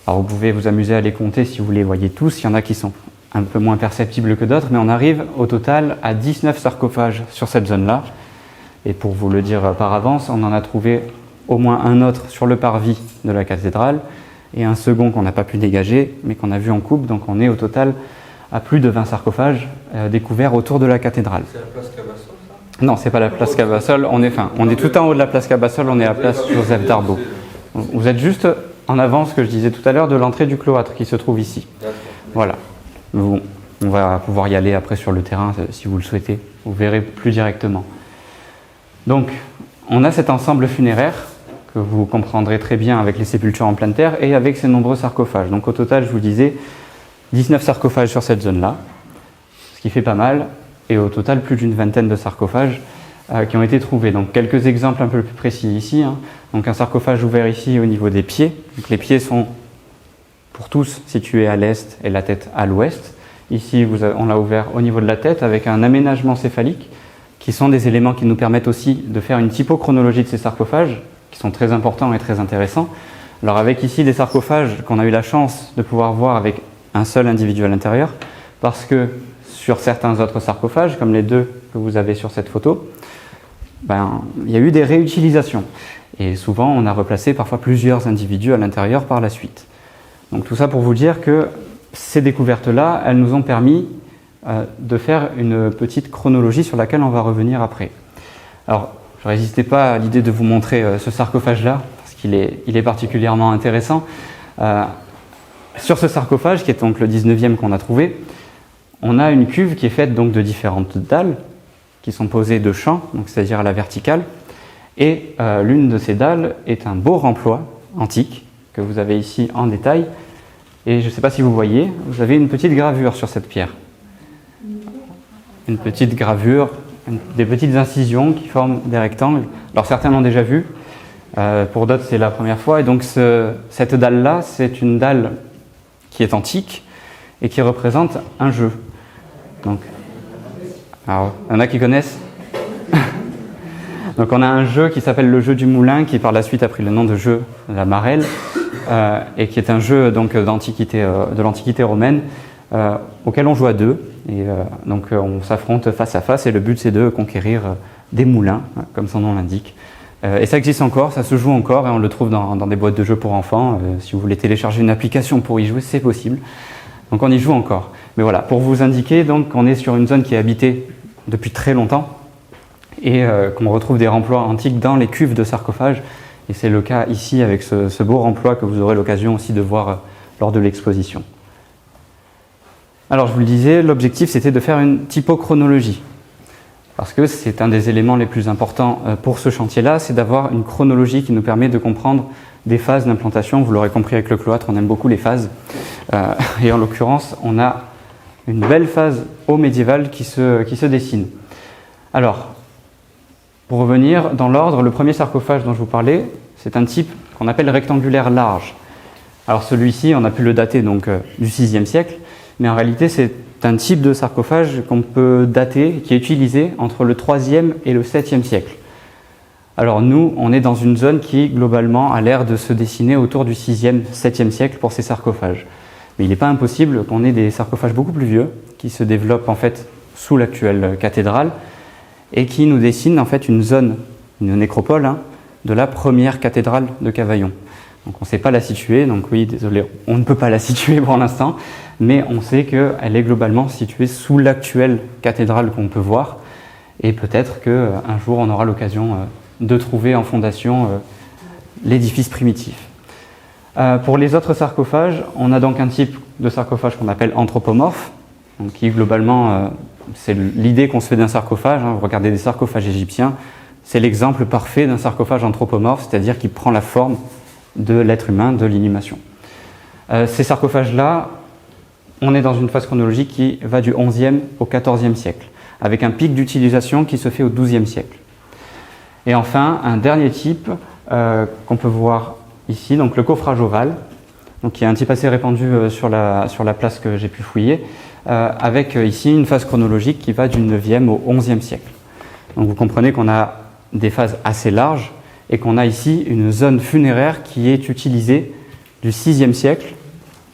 B: Alors vous pouvez vous amuser à les compter si vous les voyez tous, il y en a qui sont un peu moins perceptibles que d'autres, mais on arrive au total à 19 sarcophages sur cette zone-là. Et pour vous le dire par avance, on en a trouvé au moins un autre sur le parvis de la cathédrale et un second qu'on n'a pas pu dégager, mais qu'on a vu en coupe. Donc on est au total à plus de 20 sarcophages découverts autour de la cathédrale.
C: C'est la place Cabassol, ça ?
B: Non, c'est pas la place Cabassol. On est tout en haut de la place Cabassol, on est à la place Joseph Darbo. Vous êtes juste en avant, ce que je disais tout à l'heure, de l'entrée du cloître qui se trouve ici. Voilà. On va pouvoir y aller après sur le terrain si vous le souhaitez. Vous verrez plus directement. Donc, on a cet ensemble funéraire que vous comprendrez très bien avec les sépultures en pleine terre et avec ces nombreux sarcophages. Donc au total, je vous disais, 19 sarcophages sur cette zone-là, ce qui fait pas mal, et au total plus d'une vingtaine de sarcophages qui ont été trouvés. Donc quelques exemples un peu plus précis ici. Donc un sarcophage ouvert ici au niveau des pieds. Donc les pieds sont pour tous situés à l'est et la tête à l'ouest. Ici, on l'a ouvert au niveau de la tête avec un aménagement céphalique, qui sont des éléments qui nous permettent aussi de faire une typochronologie de ces sarcophages, qui sont très importants et très intéressants. Alors avec ici des sarcophages qu'on a eu la chance de pouvoir voir avec un seul individu à l'intérieur, parce que sur certains autres sarcophages, comme les deux que vous avez sur cette photo, il y a eu des réutilisations. Et souvent, on a replacé parfois plusieurs individus à l'intérieur par la suite. Donc tout ça pour vous dire que ces découvertes-là, elles nous ont permis de faire une petite chronologie sur laquelle on va revenir après. Alors, je ne résistais pas à l'idée de vous montrer ce sarcophage-là, parce qu'il est particulièrement intéressant. Sur ce sarcophage, qui est donc le 19e qu'on a trouvé, on a une cuve qui est faite donc de différentes dalles, qui sont posées de champ, donc c'est-à-dire à la verticale, et l'une de ces dalles est un beau remploi antique, que vous avez ici en détail, et je ne sais pas si vous voyez, vous avez une petite gravure sur cette pierre. Une petite gravure, des petites incisions qui forment des rectangles. Alors certains l'ont déjà vu, pour d'autres c'est la première fois, et donc cette dalle-là, c'est une dalle qui est antique et qui représente un jeu. Donc, alors, il y en a qui connaissent. Donc on a un jeu qui s'appelle le jeu du moulin, qui par la suite a pris le nom de jeu de la marelle, et qui est un jeu donc de l'Antiquité romaine, auquel on joue à deux, et donc on s'affronte face à face, et le but c'est de conquérir des moulins, comme son nom l'indique. Et ça existe encore, ça se joue encore, et on le trouve dans des boîtes de jeux pour enfants. Si vous voulez télécharger une application pour y jouer, c'est possible. Donc on y joue encore. Mais voilà, pour vous indiquer donc qu'on est sur une zone qui est habitée depuis très longtemps et qu'on retrouve des remplois antiques dans les cuves de sarcophages. Et c'est le cas ici avec ce beau remploi que vous aurez l'occasion aussi de voir lors de l'exposition. Alors je vous le disais, l'objectif c'était de faire une typochronologie. Parce que c'est un des éléments les plus importants pour ce chantier-là, c'est d'avoir une chronologie qui nous permet de comprendre des phases d'implantation. Vous l'aurez compris avec le cloître, on aime beaucoup les phases. Et en l'occurrence, on a une belle phase haut médiévale qui se dessine. Alors, pour revenir dans l'ordre, le premier sarcophage dont je vous parlais, c'est un type qu'on appelle rectangulaire large. Alors celui-ci, on a pu le dater donc, du VIe siècle, mais en réalité c'est un type de sarcophage qu'on peut dater, qui est utilisé entre le IIIe et le VIIe siècle. Alors nous, on est dans une zone qui globalement a l'air de se dessiner autour du VIe, VIIe siècle pour ces sarcophages. Mais il n'est pas impossible qu'on ait des sarcophages beaucoup plus vieux, qui se développent en fait sous l'actuelle cathédrale, et qui nous dessinent en fait une zone, une nécropole, de la première cathédrale de Cavaillon. Donc on ne sait pas la situer, donc oui, désolé, on ne peut pas la situer pour l'instant, mais on sait qu'elle est globalement située sous l'actuelle cathédrale qu'on peut voir, et peut-être qu'un jour on aura l'occasion de trouver en fondation l'édifice primitif. Pour les autres sarcophages, on a donc un type de sarcophage qu'on appelle anthropomorphe, donc qui globalement, c'est l'idée qu'on se fait d'un sarcophage. Vous regardez des sarcophages égyptiens, c'est l'exemple parfait d'un sarcophage anthropomorphe, c'est-à-dire qui prend la forme de l'être humain, de l'inhumation. Ces sarcophages-là, on est dans une phase chronologique qui va du XIe au XIVe siècle, avec un pic d'utilisation qui se fait au XIIe siècle. Et enfin, un dernier type qu'on peut voir ici, donc le coffrage ovale, donc qui est un type assez répandu sur la place que j'ai pu fouiller, avec ici une phase chronologique qui va du 9e au 11e siècle. Donc vous comprenez qu'on a des phases assez larges et qu'on a ici une zone funéraire qui est utilisée du 6e siècle,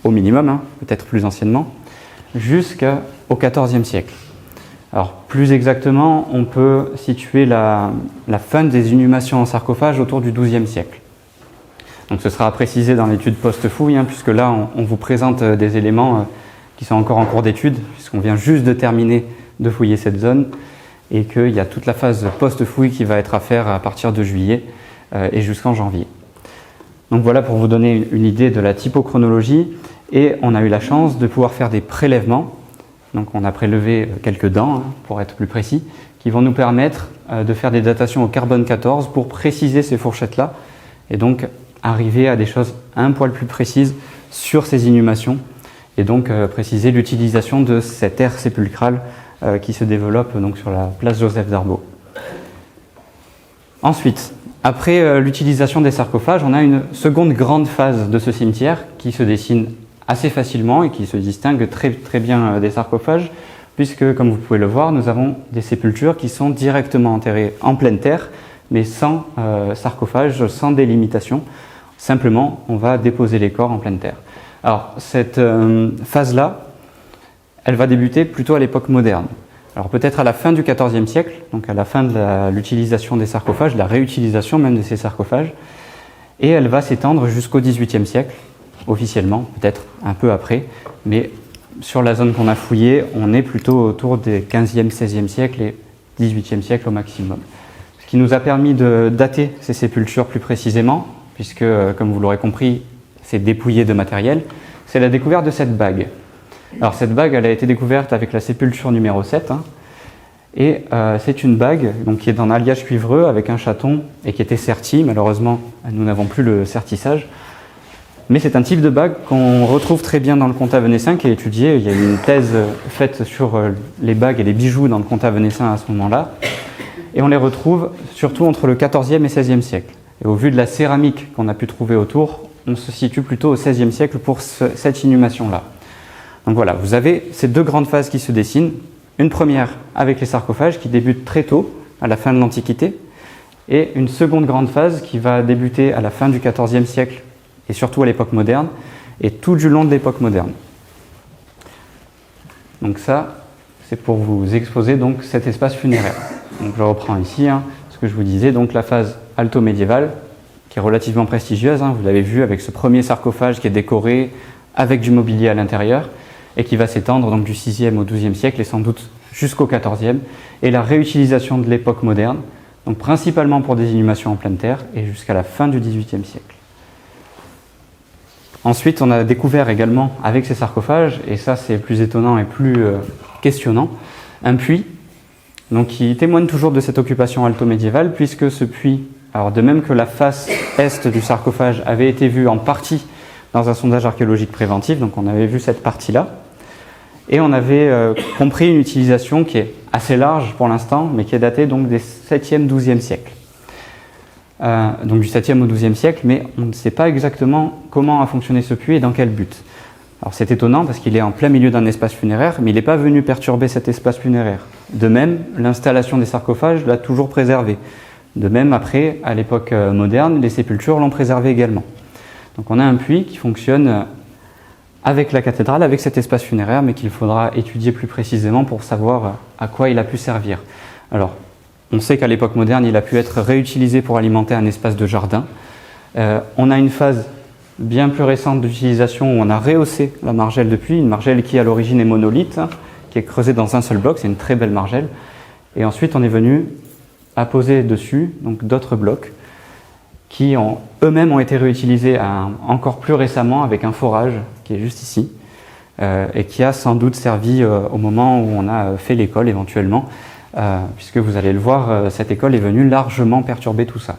B: au minimum, peut-être plus anciennement, jusqu'au 14e siècle. Alors plus exactement, on peut situer la fin des inhumations en sarcophage autour du 12e siècle. Donc ce sera à préciser dans l'étude post-fouille, puisque là on vous présente des éléments qui sont encore en cours d'étude, puisqu'on vient juste de terminer de fouiller cette zone, et qu'il y a toute la phase post-fouille qui va être à faire à partir de juillet et jusqu'en janvier. Donc voilà pour vous donner une idée de la typochronologie, et on a eu la chance de pouvoir faire des prélèvements. Donc on a prélevé quelques dents, pour être plus précis, qui vont nous permettre de faire des datations au carbone 14 pour préciser ces fourchettes-là, et donc arriver à des choses un poil plus précises sur ces inhumations, et donc préciser l'utilisation de cette aire sépulcrale qui se développe donc sur la place Joseph Darbo. Ensuite, après l'utilisation des sarcophages, on a une seconde grande phase de ce cimetière qui se dessine assez facilement et qui se distingue très, très bien des sarcophages, puisque, comme vous pouvez le voir, nous avons des sépultures qui sont directement enterrées en pleine terre, mais sans sarcophage, sans délimitation. Simplement, on va déposer les corps en pleine terre. Alors, cette phase-là, elle va débuter plutôt à l'époque moderne. Alors peut-être à la fin du XIVe siècle, donc à la fin de l'utilisation des sarcophages, la réutilisation même de ces sarcophages, et elle va s'étendre jusqu'au XVIIIe siècle, officiellement, peut-être un peu après, mais sur la zone qu'on a fouillée, on est plutôt autour des XVe, XVIe siècle et XVIIIe siècle au maximum. Ce qui nous a permis de dater ces sépultures plus précisément, puisque, comme vous l'aurez compris, c'est dépouillé de matériel, c'est la découverte de cette bague. Alors cette bague, elle a été découverte avec la sépulture numéro 7, et c'est une bague donc, qui est en alliage cuivreux avec un chaton et qui était sertie. Malheureusement, nous n'avons plus le sertissage. Mais c'est un type de bague qu'on retrouve très bien dans le comtat venaissin qui est étudié. Il y a une thèse faite sur les bagues et les bijoux dans le comtat venaissin à ce moment-là. Et on les retrouve surtout entre le XIVe et XVIe siècle. Et au vu de la céramique qu'on a pu trouver autour, on se situe plutôt au XVIe siècle pour cette inhumation-là. Donc voilà, vous avez ces deux grandes phases qui se dessinent. Une première avec les sarcophages qui débute très tôt, à la fin de l'Antiquité, et une seconde grande phase qui va débuter à la fin du XIVe siècle et surtout à l'époque moderne, et tout du long de l'époque moderne. Donc ça, c'est pour vous exposer donc cet espace funéraire. Donc je reprends ici ce que je vous disais, donc la phase alto-médiévale, qui est relativement prestigieuse, vous l'avez vu avec ce premier sarcophage qui est décoré avec du mobilier à l'intérieur. et qui va s'étendre donc du 6e au 12e siècle et sans doute jusqu'au 14e, et la réutilisation de l'époque moderne, donc principalement pour des inhumations en pleine terre et jusqu'à la fin du 18e siècle. Ensuite, on a découvert également avec ces sarcophages, et ça c'est plus étonnant et plus questionnant, un puits donc, qui témoigne toujours de cette occupation alto-médiévale, puisque ce puits, alors de même que la face est du sarcophage avait été vue en partie dans un sondage archéologique préventif, donc on avait vu cette partie-là, et on avait compris une utilisation qui est assez large pour l'instant, mais qui est datée donc des 7e, 12e siècles. Donc du 7e au 12e siècle, mais on ne sait pas exactement comment a fonctionné ce puits et dans quel but. Alors c'est étonnant parce qu'il est en plein milieu d'un espace funéraire, mais il n'est pas venu perturber cet espace funéraire. De même, l'installation des sarcophages l'a toujours préservé. De même, après, à l'époque moderne, les sépultures l'ont préservé également. Donc on a un puits qui fonctionne avec la cathédrale, avec cet espace funéraire, mais qu'il faudra étudier plus précisément pour savoir à quoi il a pu servir. Alors, on sait qu'à l'époque moderne, il a pu être réutilisé pour alimenter un espace de jardin. On a une phase bien plus récente d'utilisation où on a rehaussé la margelle de puits, une margelle qui à l'origine est monolithe, qui est creusée dans un seul bloc, c'est une très belle margelle. Et ensuite, on est venu à poser dessus donc d'autres blocs qui eux-mêmes ont été réutilisés encore plus récemment avec un forage qui est juste ici et qui a sans doute servi au moment où on a fait l'école éventuellement, puisque vous allez le voir, cette école est venue largement perturber tout ça.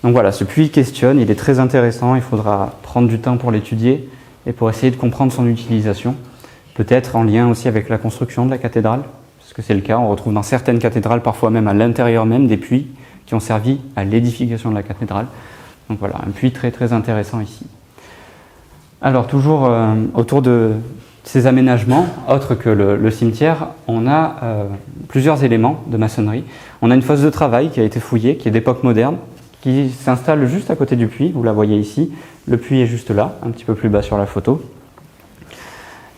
B: Donc voilà, ce puits questionne, il est très intéressant, il faudra prendre du temps pour l'étudier et pour essayer de comprendre son utilisation, peut-être en lien aussi avec la construction de la cathédrale, parce que c'est le cas, on retrouve dans certaines cathédrales, parfois même à l'intérieur même, des puits qui ont servi à l'édification de la cathédrale. Donc voilà, un puits très très intéressant ici. Alors toujours autour de ces aménagements, autres que le cimetière, on a plusieurs éléments de maçonnerie. On a une fosse de travail qui a été fouillée, qui est d'époque moderne, qui s'installe juste à côté du puits, vous la voyez ici. Le puits est juste là, un petit peu plus bas sur la photo.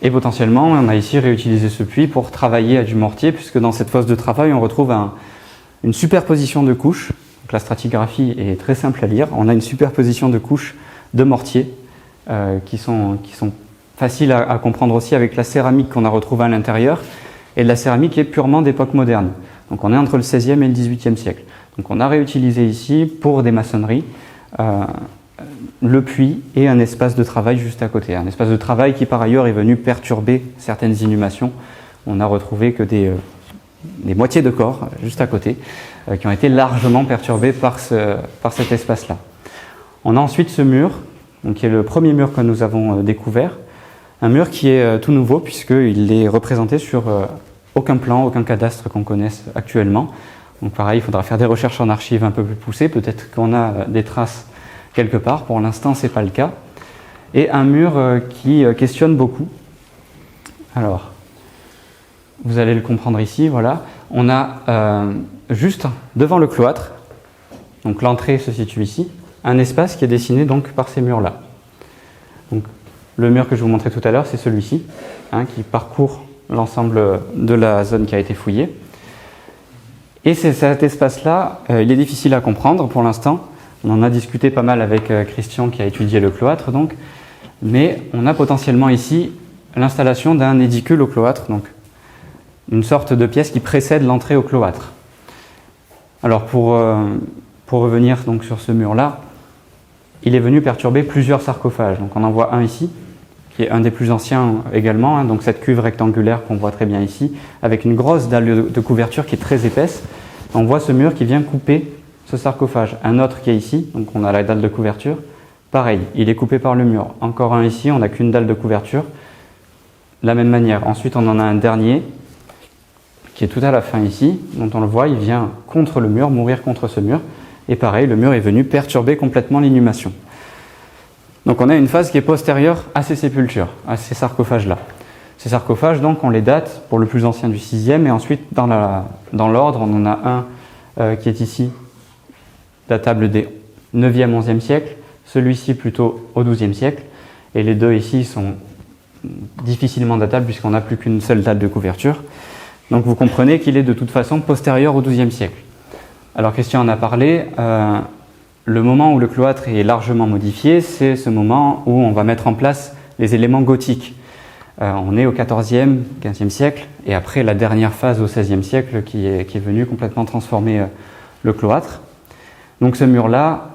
B: Et potentiellement, on a ici réutilisé ce puits pour travailler à du mortier, puisque dans cette fosse de travail, on retrouve une superposition de couches. Donc la stratigraphie est très simple à lire. On a une superposition de couches de mortier qui sont faciles à comprendre aussi avec la céramique qu'on a retrouvée à l'intérieur, et la céramique est purement d'époque moderne. Donc on est entre le 16e et le 18e siècle. Donc on a réutilisé ici, pour des maçonneries, le puits et un espace de travail juste à côté. Un espace de travail qui par ailleurs est venu perturber certaines inhumations. On a retrouvé que des moitiés de corps juste à côté, qui ont été largement perturbés par cet espace-là. On a ensuite ce mur, donc qui est le premier mur que nous avons découvert. Un mur qui est tout nouveau puisqu'il est représenté sur aucun plan, aucun cadastre qu'on connaisse actuellement. Donc pareil, il faudra faire des recherches en archives un peu plus poussées, peut-être qu'on a des traces quelque part, pour l'instant ce n'est pas le cas. Et un mur qui questionne beaucoup. Alors, vous allez le comprendre ici, voilà. On a juste devant le cloître, donc l'entrée se situe ici, un espace qui est dessiné donc par ces murs-là. Donc le mur que je vous montrais tout à l'heure, c'est celui-ci, qui parcourt l'ensemble de la zone qui a été fouillée. Et c'est cet espace-là, il est difficile à comprendre pour l'instant. On en a discuté pas mal avec Christian qui a étudié le cloître, donc. Mais on a potentiellement ici l'installation d'un édicule au cloître, donc une sorte de pièce qui précède l'entrée au cloître. Alors pour revenir donc sur ce mur-là, il est venu perturber plusieurs sarcophages. Donc on en voit un ici, qui est un des plus anciens également, donc cette cuve rectangulaire qu'on voit très bien ici, avec une grosse dalle de couverture qui est très épaisse. On voit ce mur qui vient couper ce sarcophage. Un autre qui est ici, donc on a la dalle de couverture, pareil, il est coupé par le mur. Encore un ici, on n'a qu'une dalle de couverture, de la même manière. Ensuite on en a un dernier, qui est tout à la fin ici, dont on le voit, il vient contre le mur, mourir contre ce mur, et pareil, le mur est venu perturber complètement l'inhumation. Donc on a une phase qui est postérieure à ces sépultures, à ces sarcophages-là. Ces sarcophages, donc, on les date pour le plus ancien du 6e, et ensuite, dans l'ordre, on en a un qui est ici, datable des 9e, 11e siècle, celui-ci plutôt au 12e siècle, et les deux ici sont difficilement datables puisqu'on n'a plus qu'une seule date de couverture. Donc vous comprenez qu'il est de toute façon postérieur au 12e siècle. Alors Christian en a parlé, le moment où le cloître est largement modifié, c'est ce moment où on va mettre en place les éléments gothiques. On est au XIVe, XVe siècle, et après la dernière phase au XVIe siècle qui est venue complètement transformer le cloître. Donc ce mur-là,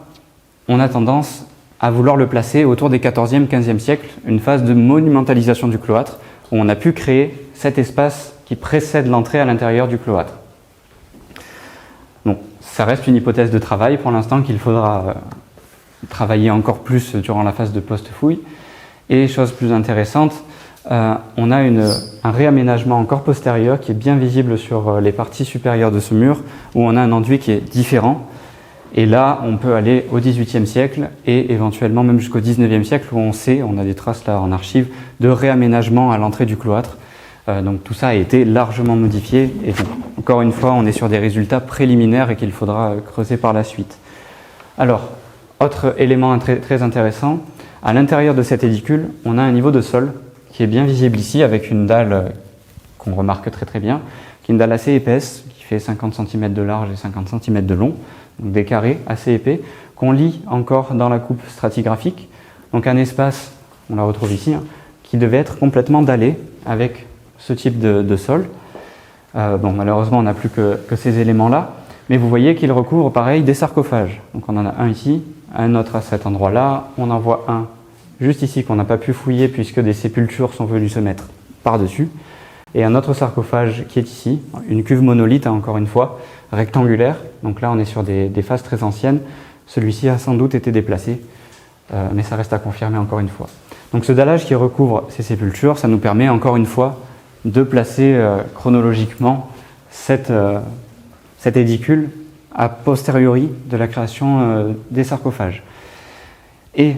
B: on a tendance à vouloir le placer autour des XIVe, XVe siècles, une phase de monumentalisation du cloître, où on a pu créer cet espace qui précède l'entrée à l'intérieur du cloître. Donc ça reste une hypothèse de travail pour l'instant qu'il faudra travailler encore plus durant la phase de post-fouille. Et chose plus intéressante, on a un réaménagement encore postérieur qui est bien visible sur les parties supérieures de ce mur, où on a un enduit qui est différent. Et là, on peut aller au XVIIIe siècle et éventuellement même jusqu'au XIXe siècle, où on a des traces là en archives, de réaménagement à l'entrée du cloître. Donc tout ça a été largement modifié. Et donc, encore une fois, on est sur des résultats préliminaires et qu'il faudra creuser par la suite. Alors, autre élément très, très intéressant, à l'intérieur de cet édicule, on a un niveau de sol qui est bien visible ici, avec une dalle qu'on remarque très très bien, qui est une dalle assez épaisse, qui fait 50 cm de large et 50 cm de long, donc des carrés assez épais, qu'on lit encore dans la coupe stratigraphique. Donc un espace, on la retrouve ici, qui devait être complètement dallé avec ce type de sol. Bon, malheureusement, on n'a plus que ces éléments-là, mais vous voyez qu'il recouvre pareil des sarcophages. Donc on en a un ici, un autre à cet endroit-là, on en voit un juste ici qu'on n'a pas pu fouiller puisque des sépultures sont venues se mettre par-dessus. Et un autre sarcophage qui est ici, une cuve monolithe encore une fois, rectangulaire. Donc là on est sur des phases très anciennes. Celui-ci a sans doute été déplacé, mais ça reste à confirmer encore une fois. Donc ce dallage qui recouvre ces sépultures, ça nous permet encore une fois de placer chronologiquement cet édicule a posteriori de la création des sarcophages. Et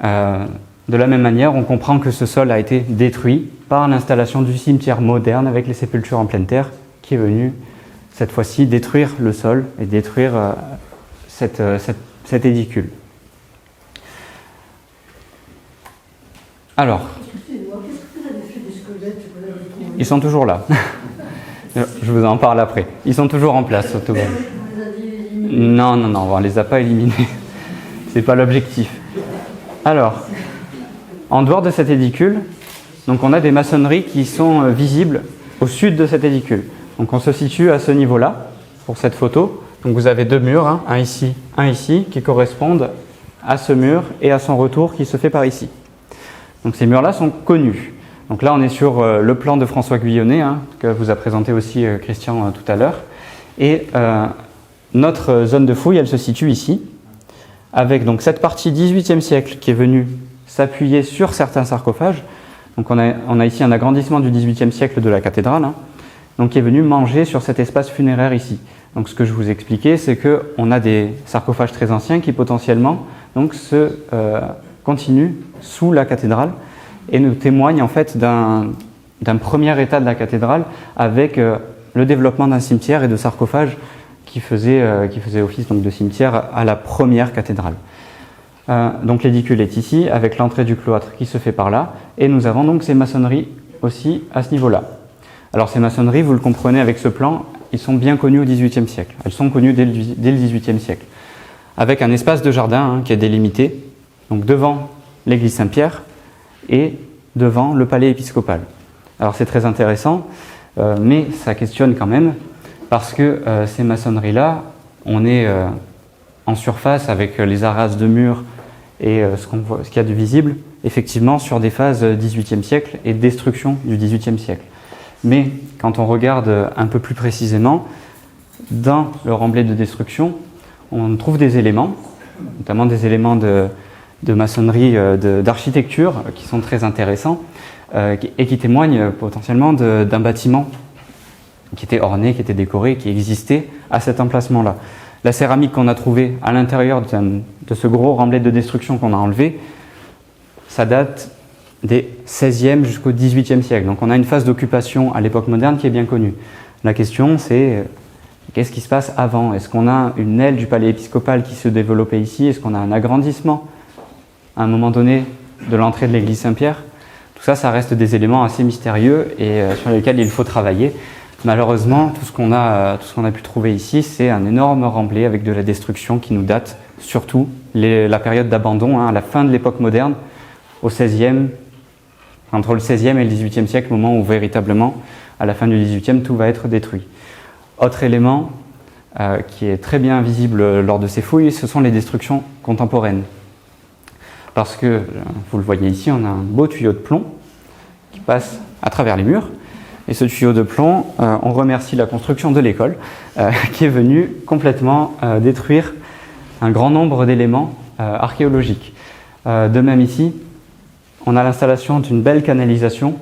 B: de la même manière, on comprend que ce sol a été détruit par l'installation du cimetière moderne avec les sépultures en pleine terre qui est venu cette fois-ci détruire le sol et détruire cet édicule. Alors,
C: excusez-moi, qu'est-ce que vous avez fait des squelettes que vous avez trouvés?
B: ils sont toujours là. Je vous en parle après. Ils sont toujours en place au Togo.
C: Vous les aviez éliminés?
B: Non, on ne les a pas éliminés. C'est pas l'objectif. Alors, en dehors de cet édicule, donc on a des maçonneries qui sont visibles au sud de cet édicule. Donc on se situe à ce niveau-là pour cette photo. Donc vous avez deux murs, un ici, qui correspondent à ce mur et à son retour qui se fait par ici. Donc ces murs-là sont connus. Donc là on est sur le plan de François Guyonnet, que vous a présenté aussi Christian tout à l'heure. Et notre zone de fouille, elle se situe ici, avec donc cette partie 18e siècle qui est venue s'appuyer sur certains sarcophages. Donc on a ici un agrandissement du 18e siècle de la cathédrale, donc qui est venu manger sur cet espace funéraire ici. Donc ce que je vous expliquais, c'est qu'on a des sarcophages très anciens qui potentiellement donc, se continuent sous la cathédrale et nous témoignent en fait d'un premier état de la cathédrale avec le développement d'un cimetière et de sarcophages qui faisait office donc, de cimetière à la première cathédrale. Donc l'édicule est ici, avec l'entrée du cloître qui se fait par là, et nous avons donc ces maçonneries aussi à ce niveau-là. Alors ces maçonneries, vous le comprenez avec ce plan, ils sont bien connus au XVIIIe siècle. Elles sont connues dès le XVIIIe siècle, avec un espace de jardin qui est délimité, donc devant l'église Saint-Pierre et devant le palais épiscopal. Alors c'est très intéressant, mais ça questionne quand même, parce que ces maçonneries-là, on est en surface avec les arrases de murs et ce qu'il y a de visible, effectivement sur des phases XVIIIe siècle et destruction du XVIIIe siècle. Mais quand on regarde un peu plus précisément, dans le remblai de destruction, on trouve des éléments, notamment des éléments de maçonnerie, d'architecture qui sont très intéressants et qui témoignent potentiellement d'un bâtiment qui était orné, qui était décoré, qui existait à cet emplacement-là. La céramique qu'on a trouvée à l'intérieur de ce gros remblai de destruction qu'on a enlevé, ça date des 16e jusqu'au 18e siècle. Donc on a une phase d'occupation à l'époque moderne qui est bien connue. La question c'est, qu'est-ce qui se passe avant? Est-ce qu'on a une aile du palais épiscopal qui se développait ici? Est-ce qu'on a un agrandissement à un moment donné de l'entrée de l'église Saint-Pierre? Tout ça, ça reste des éléments assez mystérieux et sur lesquels il faut travailler. Malheureusement, tout ce qu'on a pu trouver ici, c'est un énorme remblai avec de la destruction qui nous date surtout la période d'abandon, à la fin de l'époque moderne, au XVIe, entre le XVIe et le XVIIIe siècle, au moment où véritablement, à la fin du XVIIIe, tout va être détruit. Autre élément qui est très bien visible lors de ces fouilles, ce sont les destructions contemporaines. Parce que, vous le voyez ici, on a un beau tuyau de plomb qui passe à travers les murs. Et ce tuyau de plomb, on remercie la construction de l'école qui est venue complètement détruire un grand nombre d'éléments archéologiques. De même ici, on a l'installation d'une belle canalisation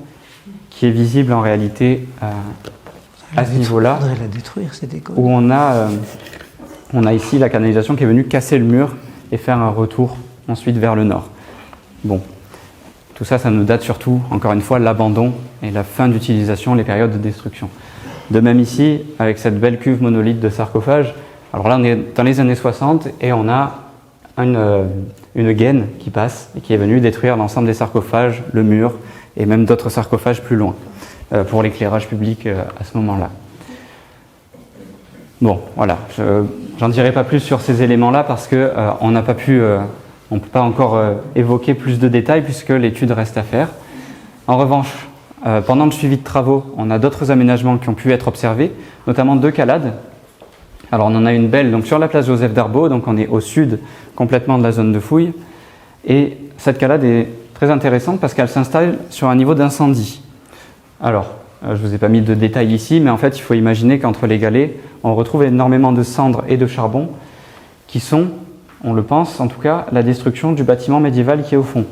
B: qui est visible en réalité à ce niveau-là,
A: Il faudrait la détruire, cette école.
B: où on a ici la canalisation qui est venue casser le mur et faire un retour ensuite vers le nord. Bon, tout ça, ça nous date surtout, encore une fois, l'abandon et la fin d'utilisation, les périodes de destruction. De même ici, avec cette belle cuve monolithe de sarcophage, alors là on est dans les années 60 et on a une gaine qui passe et qui est venue détruire l'ensemble des sarcophages, le mur et même d'autres sarcophages plus loin, pour l'éclairage public à ce moment-là. Bon, voilà, j'en dirai pas plus sur ces éléments-là parce qu'on n'a pas pu... on ne peut pas encore évoquer plus de détails puisque l'étude reste à faire. En revanche, pendant le suivi de travaux, on a d'autres aménagements qui ont pu être observés, notamment 2 calades. Alors on en a une belle donc sur la place Joseph Darbeau, donc on est au sud complètement de la zone de fouille. Et cette calade est très intéressante parce qu'elle s'installe sur un niveau d'incendie. Alors, je ne vous ai pas mis de détails ici, mais en fait il faut imaginer qu'entre les galets, on retrouve énormément de cendres et de charbon qui sont, on le pense en tout cas, la destruction du bâtiment médiéval qui est au fond.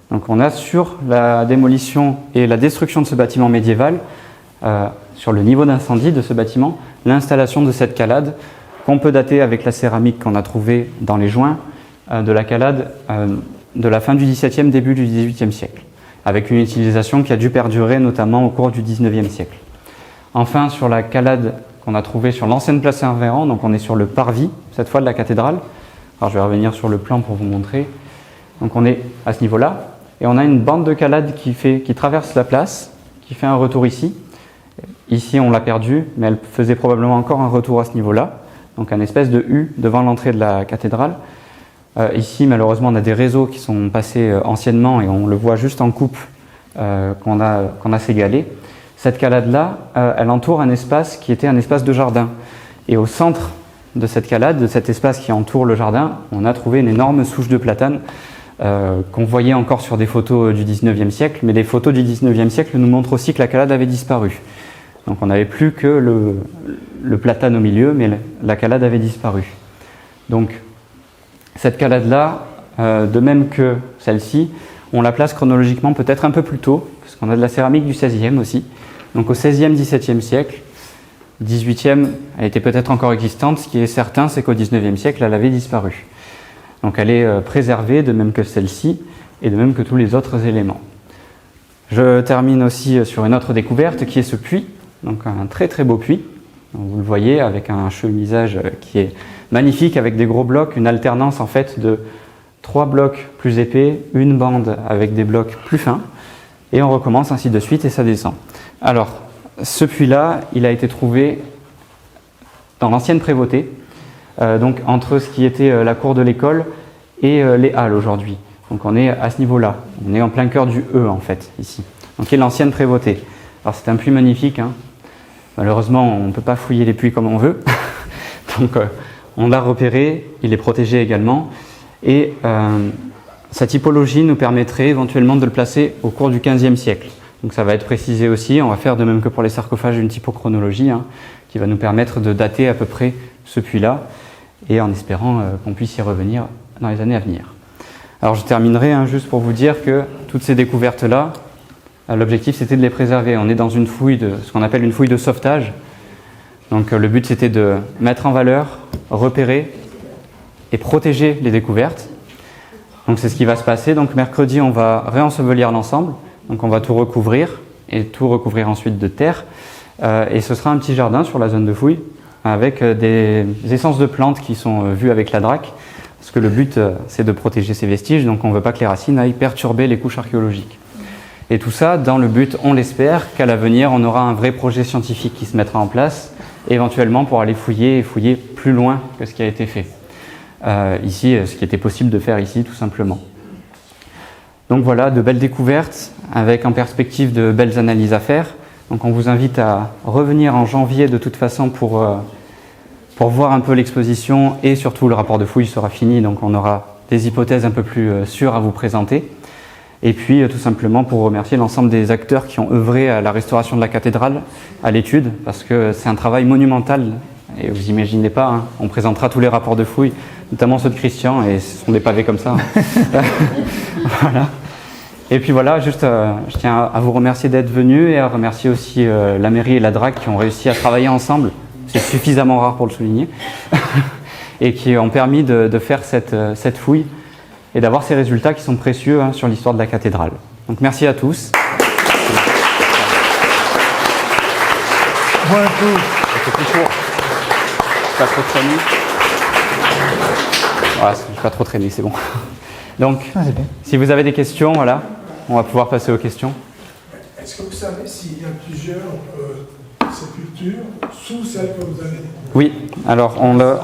B: Donc on a sur la démolition et la destruction de ce bâtiment médiéval, sur le niveau d'incendie de ce bâtiment, l'installation de cette calade qu'on peut dater avec la céramique qu'on a trouvée dans les joints de la calade de la fin du XVIIe, début du XVIIIe siècle, avec une utilisation qui a dû perdurer notamment au cours du XIXe siècle. Enfin, sur la calade qu'on a trouvée sur l'ancienne place Saint-Véran, donc on est sur le parvis, cette fois de la cathédrale. Alors je vais revenir sur le plan pour vous montrer. Donc on est à ce niveau-là, et on a une bande de calade qui traverse la place, qui fait un retour ici. Ici on l'a perdue, mais elle faisait probablement encore un retour à ce niveau-là, donc un espèce de U devant l'entrée de la cathédrale. Ici malheureusement on a des réseaux qui sont passés anciennement, et on le voit juste en coupe qu'on a ces galets. Cette calade-là, elle entoure un espace qui était un espace de jardin. Et au centre de cette calade, de cet espace qui entoure le jardin, on a trouvé une énorme souche de platane qu'on voyait encore sur des photos du 19e siècle, mais les photos du 19e siècle nous montrent aussi que la calade avait disparu. Donc on n'avait plus que le platane au milieu, mais la calade avait disparu. Donc cette calade-là, de même que celle-ci, on la place chronologiquement peut-être un peu plus tôt, parce qu'on a de la céramique du 16e aussi. Donc au 16e, 17e siècle, 18e, elle était peut-être encore existante. Ce qui est certain, c'est qu'au 19e siècle, elle avait disparu. Donc elle est préservée, de même que celle-ci, et de même que tous les autres éléments. Je termine aussi sur une autre découverte, qui est ce puits, donc un très très beau puits. Donc vous le voyez, avec un chemisage qui est magnifique, avec des gros blocs, une alternance en fait de 3 blocs plus épais, une bande avec des blocs plus fins, et on recommence ainsi de suite, et ça descend. Alors, ce puits-là, il a été trouvé dans l'ancienne prévôté, donc entre ce qui était la cour de l'école et les halles aujourd'hui. Donc on est à ce niveau-là, on est en plein cœur du E en fait, ici. Donc qui est l'ancienne prévôté. Alors c'est un puits magnifique, hein. Malheureusement on ne peut pas fouiller les puits comme on veut, donc on l'a repéré, il est protégé également, et sa typologie nous permettrait éventuellement de le placer au cours du XVe siècle. Donc ça va être précisé aussi, on va faire de même que pour les sarcophages une typochronologie qui va nous permettre de dater à peu près ce puits-là, et en espérant qu'on puisse y revenir dans les années à venir. Alors je terminerai juste pour vous dire que toutes ces découvertes-là, l'objectif c'était de les préserver. On est dans une fouille ce qu'on appelle une fouille de sauvetage. Donc le but c'était de mettre en valeur, repérer et protéger les découvertes. Donc c'est ce qui va se passer. Donc mercredi on va réensevelir l'ensemble. Donc on va tout recouvrir et tout recouvrir ensuite de terre. Et ce sera un petit jardin sur la zone de fouille avec des essences de plantes qui sont vues avec la DRAC. Parce que le but c'est de protéger ces vestiges, donc on ne veut pas que les racines aillent perturber les couches archéologiques. Et tout ça dans le but, on l'espère, qu'à l'avenir on aura un vrai projet scientifique qui se mettra en place, éventuellement pour aller fouiller et fouiller plus loin que ce qui a été fait. Ici, ce qui était possible de faire ici tout simplement. Donc voilà, de belles découvertes avec en perspective de belles analyses à faire. Donc on vous invite à revenir en janvier de toute façon pour voir un peu l'exposition et surtout le rapport de fouille sera fini, donc on aura des hypothèses un peu plus sûres à vous présenter. Et puis tout simplement pour remercier l'ensemble des acteurs qui ont œuvré à la restauration de la cathédrale, à l'étude, parce que c'est un travail monumental. Et vous imaginez pas, hein, on présentera tous les rapports de fouilles, notamment ceux de Christian, et ce sont des pavés comme ça. Voilà. Et puis voilà, juste, je tiens à vous remercier d'être venus et à remercier aussi la mairie et la DRAC qui ont réussi à travailler ensemble. C'est suffisamment rare pour le souligner. Et qui ont permis de faire cette fouille et d'avoir ces résultats qui sont précieux hein, sur l'histoire de la cathédrale. Donc merci à tous.
A: Voilà tout.
B: C'est plus court. Pas trop traîné. Voilà, je vais pas trop traîner, c'est bon. Donc,
A: C'est bien.
B: si vous avez des questions, voilà, on va pouvoir passer aux questions.
D: Est-ce que vous savez s'il y a plusieurs sépultures sous celle que vous avez découverte?
B: Oui, alors on le...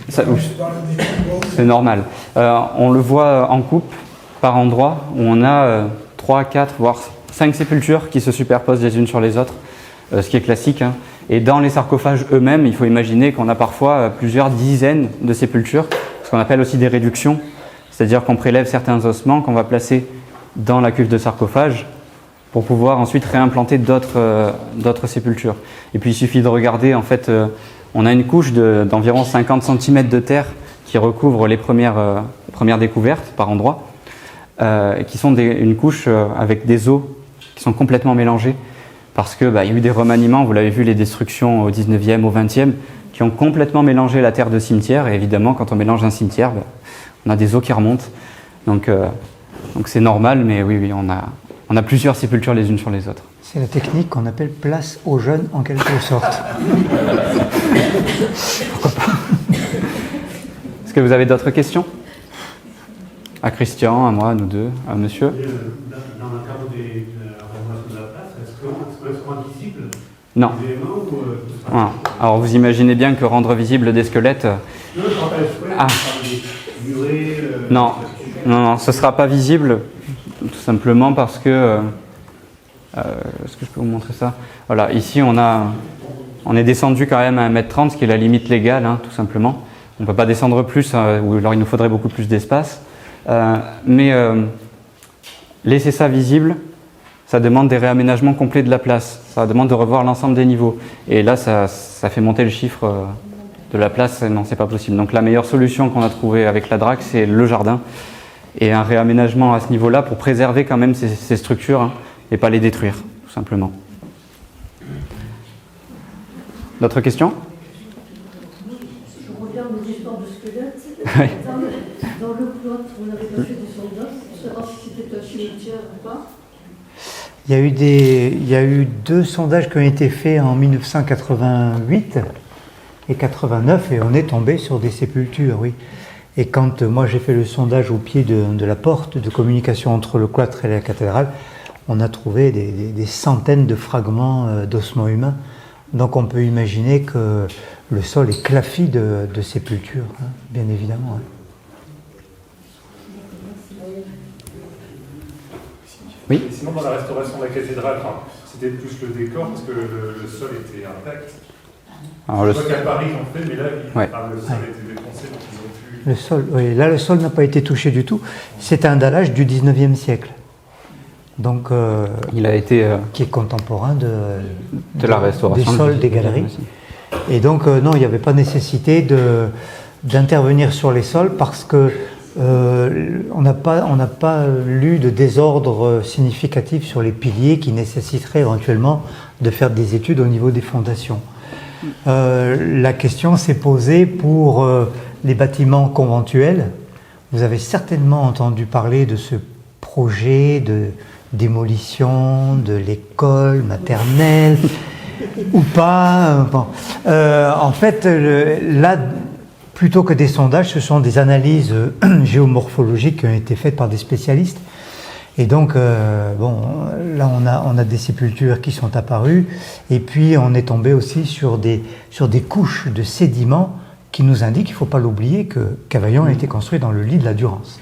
D: Ça arrive
B: ça-
D: dans le découvert.
B: C'est normal. On le voit en coupe par endroit où on a 3, 4, voire 5 sépultures qui se superposent les unes sur les autres, ce qui est classique. Hein. Et dans les sarcophages eux-mêmes, il faut imaginer qu'on a parfois plusieurs dizaines de sépultures, ce qu'on appelle aussi des réductions, c'est-à-dire qu'on prélève certains ossements qu'on va placer dans la cuve de sarcophage pour pouvoir ensuite réimplanter d'autres sépultures. Et puis il suffit de regarder, en fait, on a une couche d'environ 50 cm de terre qui recouvre les premières découvertes par endroit, qui sont une couche avec des os qui sont complètement mélangés, parce qu'il y a eu des remaniements, vous l'avez vu, les destructions au 19e, au 20e, qui ont complètement mélangé la terre de cimetière, et évidemment, quand on mélange un cimetière, on a des os qui remontent, donc c'est normal, mais oui, on a plusieurs sépultures les unes sur les autres.
A: C'est la technique qu'on appelle place aux jeunes en quelque sorte.
B: Est-ce que vous avez d'autres questions? À Christian, à moi, à nous deux, à monsieur?
E: Dans le cadre de la rénovation de la place, est-ce qu'on est visible
B: Non.
E: les éléments ou
B: Voilà. Alors vous imaginez bien que rendre visible des squelettes...
E: je rappelle,
B: Ah.
E: des murets,
B: Non, ce ne sera pas visible, tout simplement parce que... est-ce que je peux vous montrer ça? Voilà, ici on est descendu quand même à 1m30, ce qui est la limite légale, hein, tout simplement. On ne peut pas descendre plus, ou alors il nous faudrait beaucoup plus d'espace. Mais laisser ça visible, ça demande des réaménagements complets de la place. Ça demande de revoir l'ensemble des niveaux. Et là, ça fait monter le chiffre de la place. Non, c'est pas possible. Donc la meilleure solution qu'on a trouvée avec la DRAC, c'est le jardin. Et un réaménagement à ce niveau-là pour préserver quand même ces structures, hein, et pas les détruire, tout simplement. D'autres questions?
C: Je regarde les histoires de squelettes.
B: Oui.
C: Dans le cloître, on avait pas fait des sondages pour savoir si c'était un cimetière ou pas.
A: Il y a eu 2 sondages qui ont été faits en 1988 et 89 et on est tombé sur des sépultures, oui. Et quand moi j'ai fait le sondage au pied de la porte de communication entre le cloître et la cathédrale, on a trouvé des centaines de fragments d'ossements humains. Donc on peut imaginer que le sol est clafoué de sépultures, hein, bien évidemment. Hein.
B: Oui.
F: Et sinon, dans la restauration de la cathédrale, c'était plus le décor parce que le sol était intact.
B: Alors,
F: Je vois qu'à Paris, ils ont fait, mais là,
B: Ouais.
F: le sol était défoncé, donc ils ont pu.
A: Le sol, oui, là le sol n'a pas été touché du tout. C'est un dallage du 19e siècle. Donc,
B: il a été
A: qui est contemporain
B: de la restauration
A: des sols des galeries. Et donc, non, il n'y avait pas nécessité d'intervenir sur les sols parce que on n'a pas lu de désordre significatif sur les piliers qui nécessiterait éventuellement de faire des études au niveau des fondations. La question s'est posée pour les bâtiments conventuels. Vous avez certainement entendu parler de ce projet de démolition de l'école maternelle ou pas. Bon. En fait, là, plutôt que des sondages, ce sont des analyses géomorphologiques qui ont été faites par des spécialistes. Et donc, bon, là, on a des sépultures qui sont apparues, et puis on est tombé aussi sur des couches de sédiments qui nous indiquent, il ne faut pas l'oublier, que Cavaillon a été construit dans le lit de la Durance.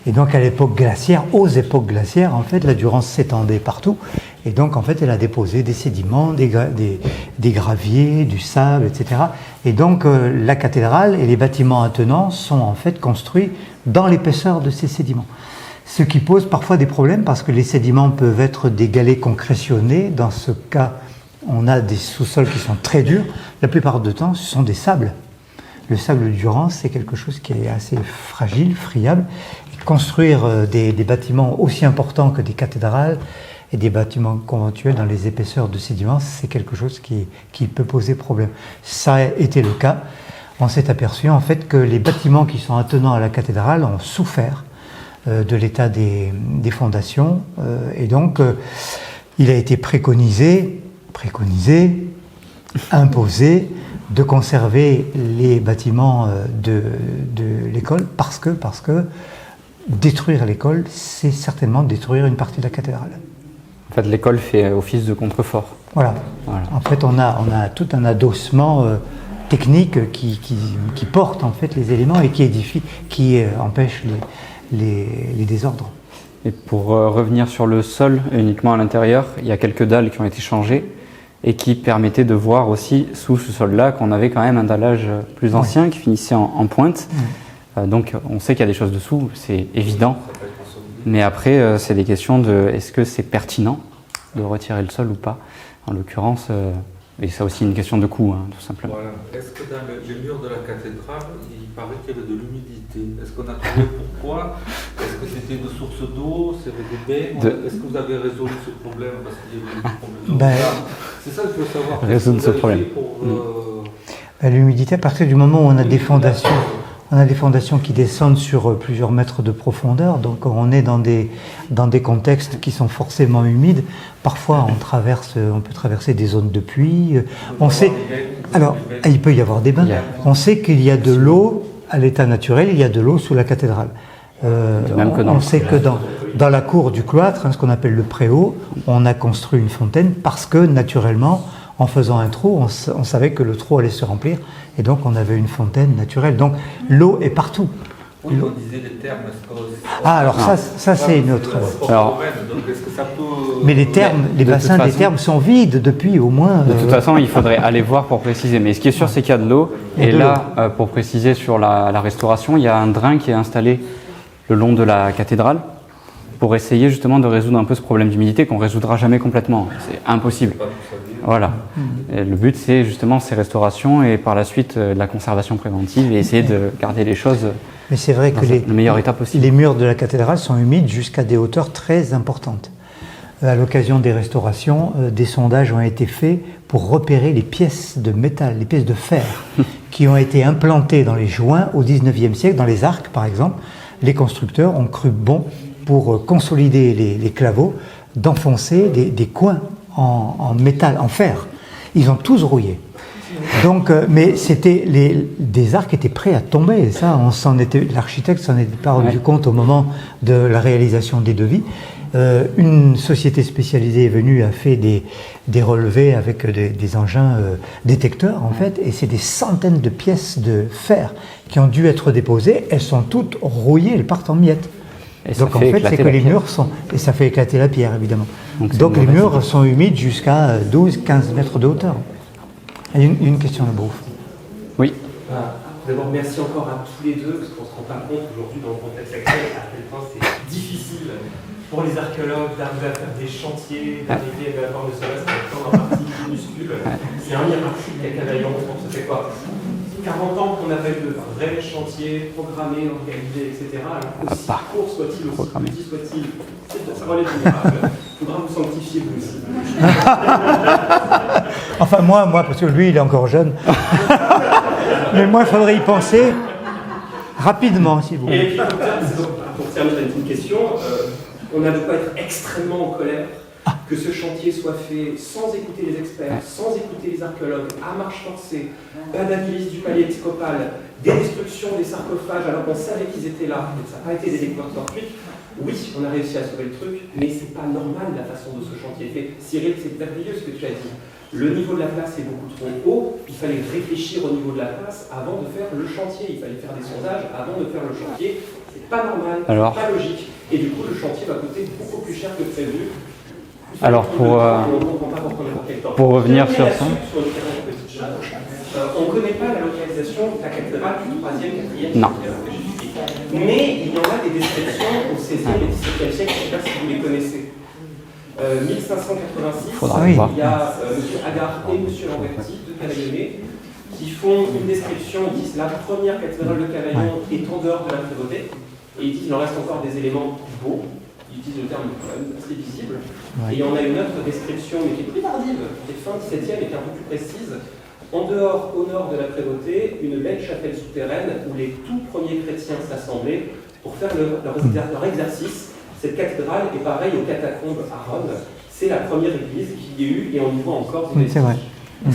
A: Et donc à l'époque glaciaire, aux époques glaciaires, en fait, la Durance s'étendait partout. Et donc en fait, elle a déposé des sédiments, des graviers, du sable, etc. Et donc la cathédrale et les bâtiments attenants sont en fait construits dans l'épaisseur de ces sédiments. Ce qui pose parfois des problèmes parce que les sédiments peuvent être des galets concrétionnés. Dans ce cas, on a des sous-sols qui sont très durs. La plupart du temps, ce sont des sables. Le sable de Durance, c'est quelque chose qui est assez fragile, friable. Et construire des bâtiments aussi importants que des cathédrales et des bâtiments conventuels dans les épaisseurs de sédiments, c'est quelque chose qui peut poser problème. Ça a été le cas. On s'est aperçu en fait que les bâtiments qui sont attenants à la cathédrale ont souffert de l'état des fondations. Et donc, il a été préconisé, imposé de conserver les bâtiments de l'école parce que détruire l'école, c'est certainement détruire une partie de la cathédrale.
B: En fait, l'école fait office de contrefort.
A: Voilà. En fait, on a tout un adossement technique qui porte en fait les éléments et qui édifie, qui empêche les désordres.
B: Et pour revenir sur le sol, uniquement à l'intérieur, il y a quelques dalles qui ont été changées et qui permettaient de voir aussi sous ce sol-là qu'on avait quand même un dallage plus ancien qui finissait en pointe. Donc on sait qu'il y a des choses dessous, c'est évident. Mais après, c'est des questions de est-ce que c'est pertinent de retirer le sol ou pas. En l'occurrence, et c'est aussi une question de coût, tout simplement.
G: Voilà. Est-ce que dans les murs de la cathédrale, il paraît qu'il y avait de l'humidité? Est-ce qu'on a trouvé pourquoi? Est-ce que c'était une source d'eau? C'était des bains? Est-ce que vous avez résolu ce problème? Parce qu'il y avait des problèmes. C'est ça que je veux savoir.
B: Résoudre ce problème.
A: L'humidité, à partir du moment où on a des fondations. On a des fondations qui descendent sur plusieurs mètres de profondeur, donc on est dans des contextes qui sont forcément humides. Parfois, on peut traverser des zones de pluie. Alors, il peut y avoir des bains. On sait qu'il y a de l'eau à l'état naturel, il y a de l'eau sous la cathédrale. On sait que dans la cour du cloître, ce qu'on appelle le préau, on a construit une fontaine parce que naturellement, en faisant un trou, on savait que le trou allait se remplir et donc on avait une fontaine naturelle. Donc l'eau est partout.
G: Oui, on disait les thermes.
A: Alors ça c'est une autre.
B: Alors,
A: mais les bassins des thermes sont vides depuis au moins.
B: De toute façon, il faudrait aller voir pour préciser. Mais ce qui est sûr, c'est qu'il y a de l'eau. Et là, pour préciser sur la restauration, il y a un drain qui est installé le long de la cathédrale pour essayer justement de résoudre un peu ce problème d'humidité qu'on ne résoudra jamais complètement. C'est impossible. Voilà. Et le but, c'est justement ces restaurations et par la suite la conservation préventive et essayer de garder les choses
A: Mais c'est vrai
B: dans
A: que
B: le meilleur état possible.
A: Les murs de la cathédrale sont humides jusqu'à des hauteurs très importantes. À l'occasion des restaurations, des sondages ont été faits pour repérer les pièces de métal, les pièces de fer qui ont été implantées dans les joints au XIXe siècle, dans les arcs par exemple. Les constructeurs ont cru bon, pour consolider les claveaux, d'enfoncer des coins en métal, en fer. Ils ont tous rouillé. Donc, mais des arcs étaient prêts à tomber. Et ça, l'architecte s'en était pas rendu compte au moment de la réalisation des devis. Une société spécialisée est venue, a fait des relevés avec des engins détecteurs en fait, et c'est des centaines de pièces de fer qui ont dû être déposées. Elles sont toutes rouillées, elles partent en miettes. Donc en fait, c'est que les murs sont... Et ça fait éclater la pierre, évidemment. Donc les murs sont humides jusqu'à 12-15 mètres de hauteur. Il y a une question de Brouf.
B: Oui.
H: D'abord, merci encore à tous les deux, parce qu'on ne se rend pas compte aujourd'hui, dans le contexte actuel, à quel point c'est difficile pour les archéologues d'arriver à faire des chantiers, d'arriver à avoir le sol, c'est encore en partie minuscule. C'est un hiérarchique à Cavaillon, ça fait quoi 40 ans qu'on n'a pas eu de vrais chantiers programmés, organisés, etc. Alors aussi court soit-il, aussi petit soit-il, ça relève du miracle. Il faudra vous sanctifier vous aussi.
A: Enfin moi, parce que lui il est encore jeune. Mais moi il faudrait y penser rapidement, si vous voulez.
H: Et puis pour terminer avec une question, on a de quoi être extrêmement en colère que ce chantier soit fait sans écouter les experts, sans écouter les archéologues, à marche forcée, pas d'analyse du palier épiscopal, des destructions des sarcophages alors qu'on savait qu'ils étaient là, et ça n'a pas été des découvertes fortuites. Oui, on a réussi à sauver le truc, mais c'est pas normal la façon dont ce chantier est fait. Cyril, c'est merveilleux ce que tu as dit. Le niveau de la place est beaucoup trop haut, il fallait réfléchir au niveau de la place avant de faire le chantier, il fallait faire des sondages avant de faire le chantier. C'est pas normal,
B: Alors.
H: c'est pas logique. Et du coup, le chantier va coûter beaucoup plus cher que prévu.
B: Alors, pour revenir sur ça.
H: On ne connaît pas la localisation de la cathédrale du 3e, 4e
B: Non.
H: siècle. Mais il y en a des descriptions au 16e et 17e siècle, je ne sais pas si vous les connaissez. 1586,
B: Faudra
H: il
B: voir.
H: y a M. Agar et M. Lamberti de Cavaillonnet qui font une description. Ils disent la première cathédrale de Cavaillon est en dehors de la prévôté. Et ils disent qu'il en reste encore des éléments beaux. Ils utilisent le terme quand même assez visible. Et on a une autre description, mais qui est plus tardive, qui est fin 17e et qui est un peu plus précise. En dehors, au nord de la prévôté, une belle chapelle souterraine où les tout premiers chrétiens s'assemblaient pour faire leur exercice. Cette cathédrale est pareille aux catacombes à Rome. C'est la première église qu'il y a eu et on y voit encore des
A: C'est vrai.
H: A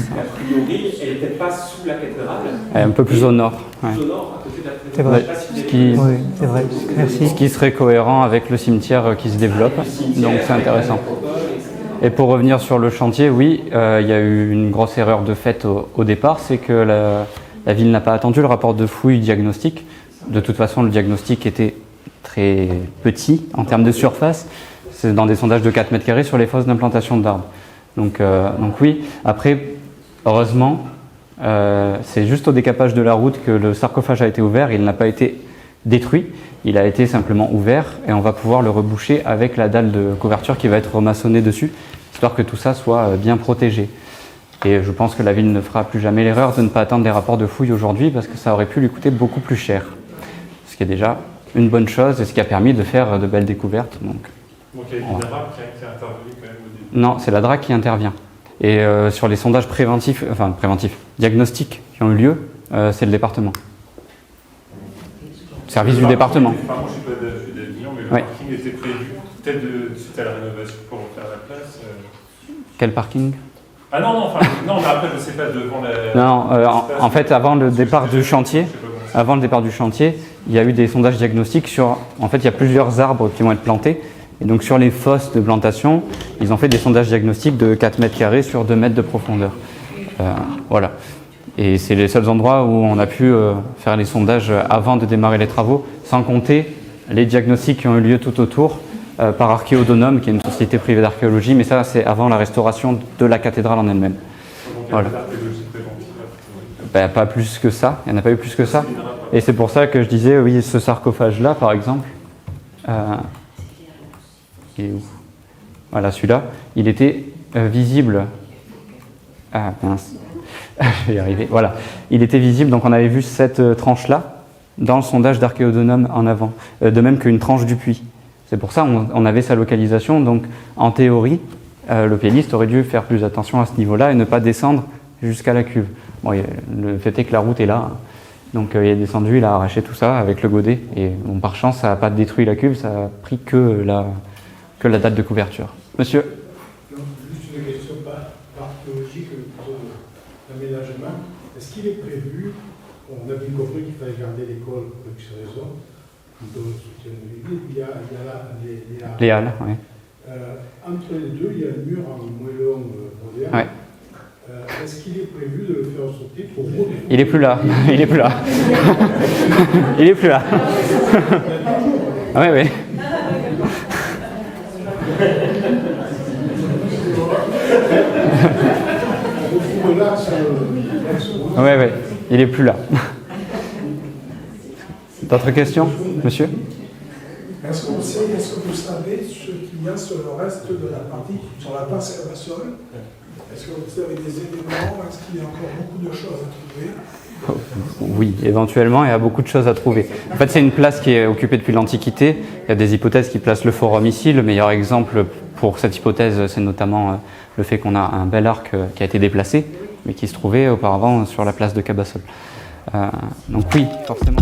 H: priori, elle n'est peut-être pas sous la cathédrale.
B: Elle est un peu plus au nord. Ouais.
H: Plus au nord, à côté de la cathédrale.
A: C'est vrai.
H: Je sais pas si vous
B: Ce
H: avez
B: qui-
H: vu.
A: Oui, c'est vrai. Merci.
B: Ce qui serait cohérent avec le cimetière qui se développe.
H: Avec le cimetière,
B: Donc c'est
H: avec la
B: intéressant.
H: nécropole, etc.
B: Et pour revenir sur le chantier, oui, il y a eu une grosse erreur de fait au départ, c'est que la ville n'a pas attendu le rapport de fouille diagnostic. De toute façon, le diagnostic était très petit en termes de surface. C'est dans des sondages de 4 mètres carrés sur les fosses d'implantation d'arbres. Donc oui, après, heureusement, c'est juste au décapage de la route que le sarcophage a été ouvert. Il n'a pas été détruit, il a été simplement ouvert et on va pouvoir le reboucher avec la dalle de couverture qui va être remaçonnée dessus, histoire que tout ça soit bien protégé. Et je pense que la ville ne fera plus jamais l'erreur de ne pas attendre des rapports de fouilles aujourd'hui parce que ça aurait pu lui coûter beaucoup plus cher. Ce qui est déjà une bonne chose et ce qui a permis de faire de belles découvertes. Donc
F: il y a une DRAP qui est intervenue quand même au début.
B: non, c'est la DRAC qui intervient. Et sur les sondages préventifs, diagnostiques qui ont eu lieu, c'est le département. Service du département.
F: Pardon, je suis d'Avignon, mais le
B: Ouais.
F: parking était prévu peut-être suite à la rénovation pour faire la place.
B: Quel parking?
F: Ah non, mais après, je ne sais pas, devant la.
B: Non, en fait, avant le départ du chantier, il y a eu des sondages diagnostiques sur. En fait, il y a plusieurs arbres qui vont être plantés. Et donc, sur les fosses de plantation, ils ont fait des sondages diagnostiques de 4 mètres carrés sur 2 mètres de profondeur. Voilà. Et c'est les seuls endroits où on a pu faire les sondages avant de démarrer les travaux, sans compter les diagnostics qui ont eu lieu tout autour par Archéodonome, qui est une société privée d'archéologie, mais ça, c'est avant la restauration de la cathédrale en elle-même.
F: Donc,
B: Voilà.
F: l'archéologie préventive.
B: Ben, pas plus que ça, il n'y en a pas eu plus que ça. Et c'est pour ça que je disais, oui, ce sarcophage-là, par exemple, il est où? Voilà, celui-là, il était visible. Ah, mince, je vais y arriver. Voilà, il était visible, donc on avait vu cette tranche-là dans le sondage d'Archéodonome en avant, de même qu'une tranche du puits. C'est pour ça on avait sa localisation, donc en théorie, le pianiste aurait dû faire plus attention à ce niveau-là et ne pas descendre jusqu'à la cuve. Bon, le fait est que la route est là, donc il est descendu, il a arraché tout ça avec le godet, et bon, par chance, ça n'a pas détruit la cuve, ça a pris que la date de couverture. Monsieur?
D: Donc, juste une question par archéologique pour l'aménagement. Est-ce qu'il est prévu, on a bien compris qu'il fallait garder l'école pour X raisons, plutôt le soutien de l'église, il y a là les
B: Halles, oui.
D: entre les deux, il y a le mur en moellon moderne.
B: Ouais.
D: Est-ce qu'il est prévu de le faire sauter pour vous?
B: Il est plus là, il est plus là. Il est plus là. Oui, oui. Oui, oui, il est plus là. D'autres questions, monsieur?
D: Est-ce que vous savez ce qu'il y a sur le reste de la partie, sur la place Cavassol? Est-ce que vous avez des éléments? Est-ce qu'il y a encore beaucoup de choses à trouver?
B: Oui, éventuellement, il y a beaucoup de choses à trouver. En fait, c'est une place qui est occupée depuis l'Antiquité. Il y a des hypothèses qui placent le forum ici. Le meilleur exemple pour cette hypothèse, c'est notamment le fait qu'on a un bel arc qui a été déplacé, mais qui se trouvait auparavant sur la place de Cabassol. Donc oui, forcément.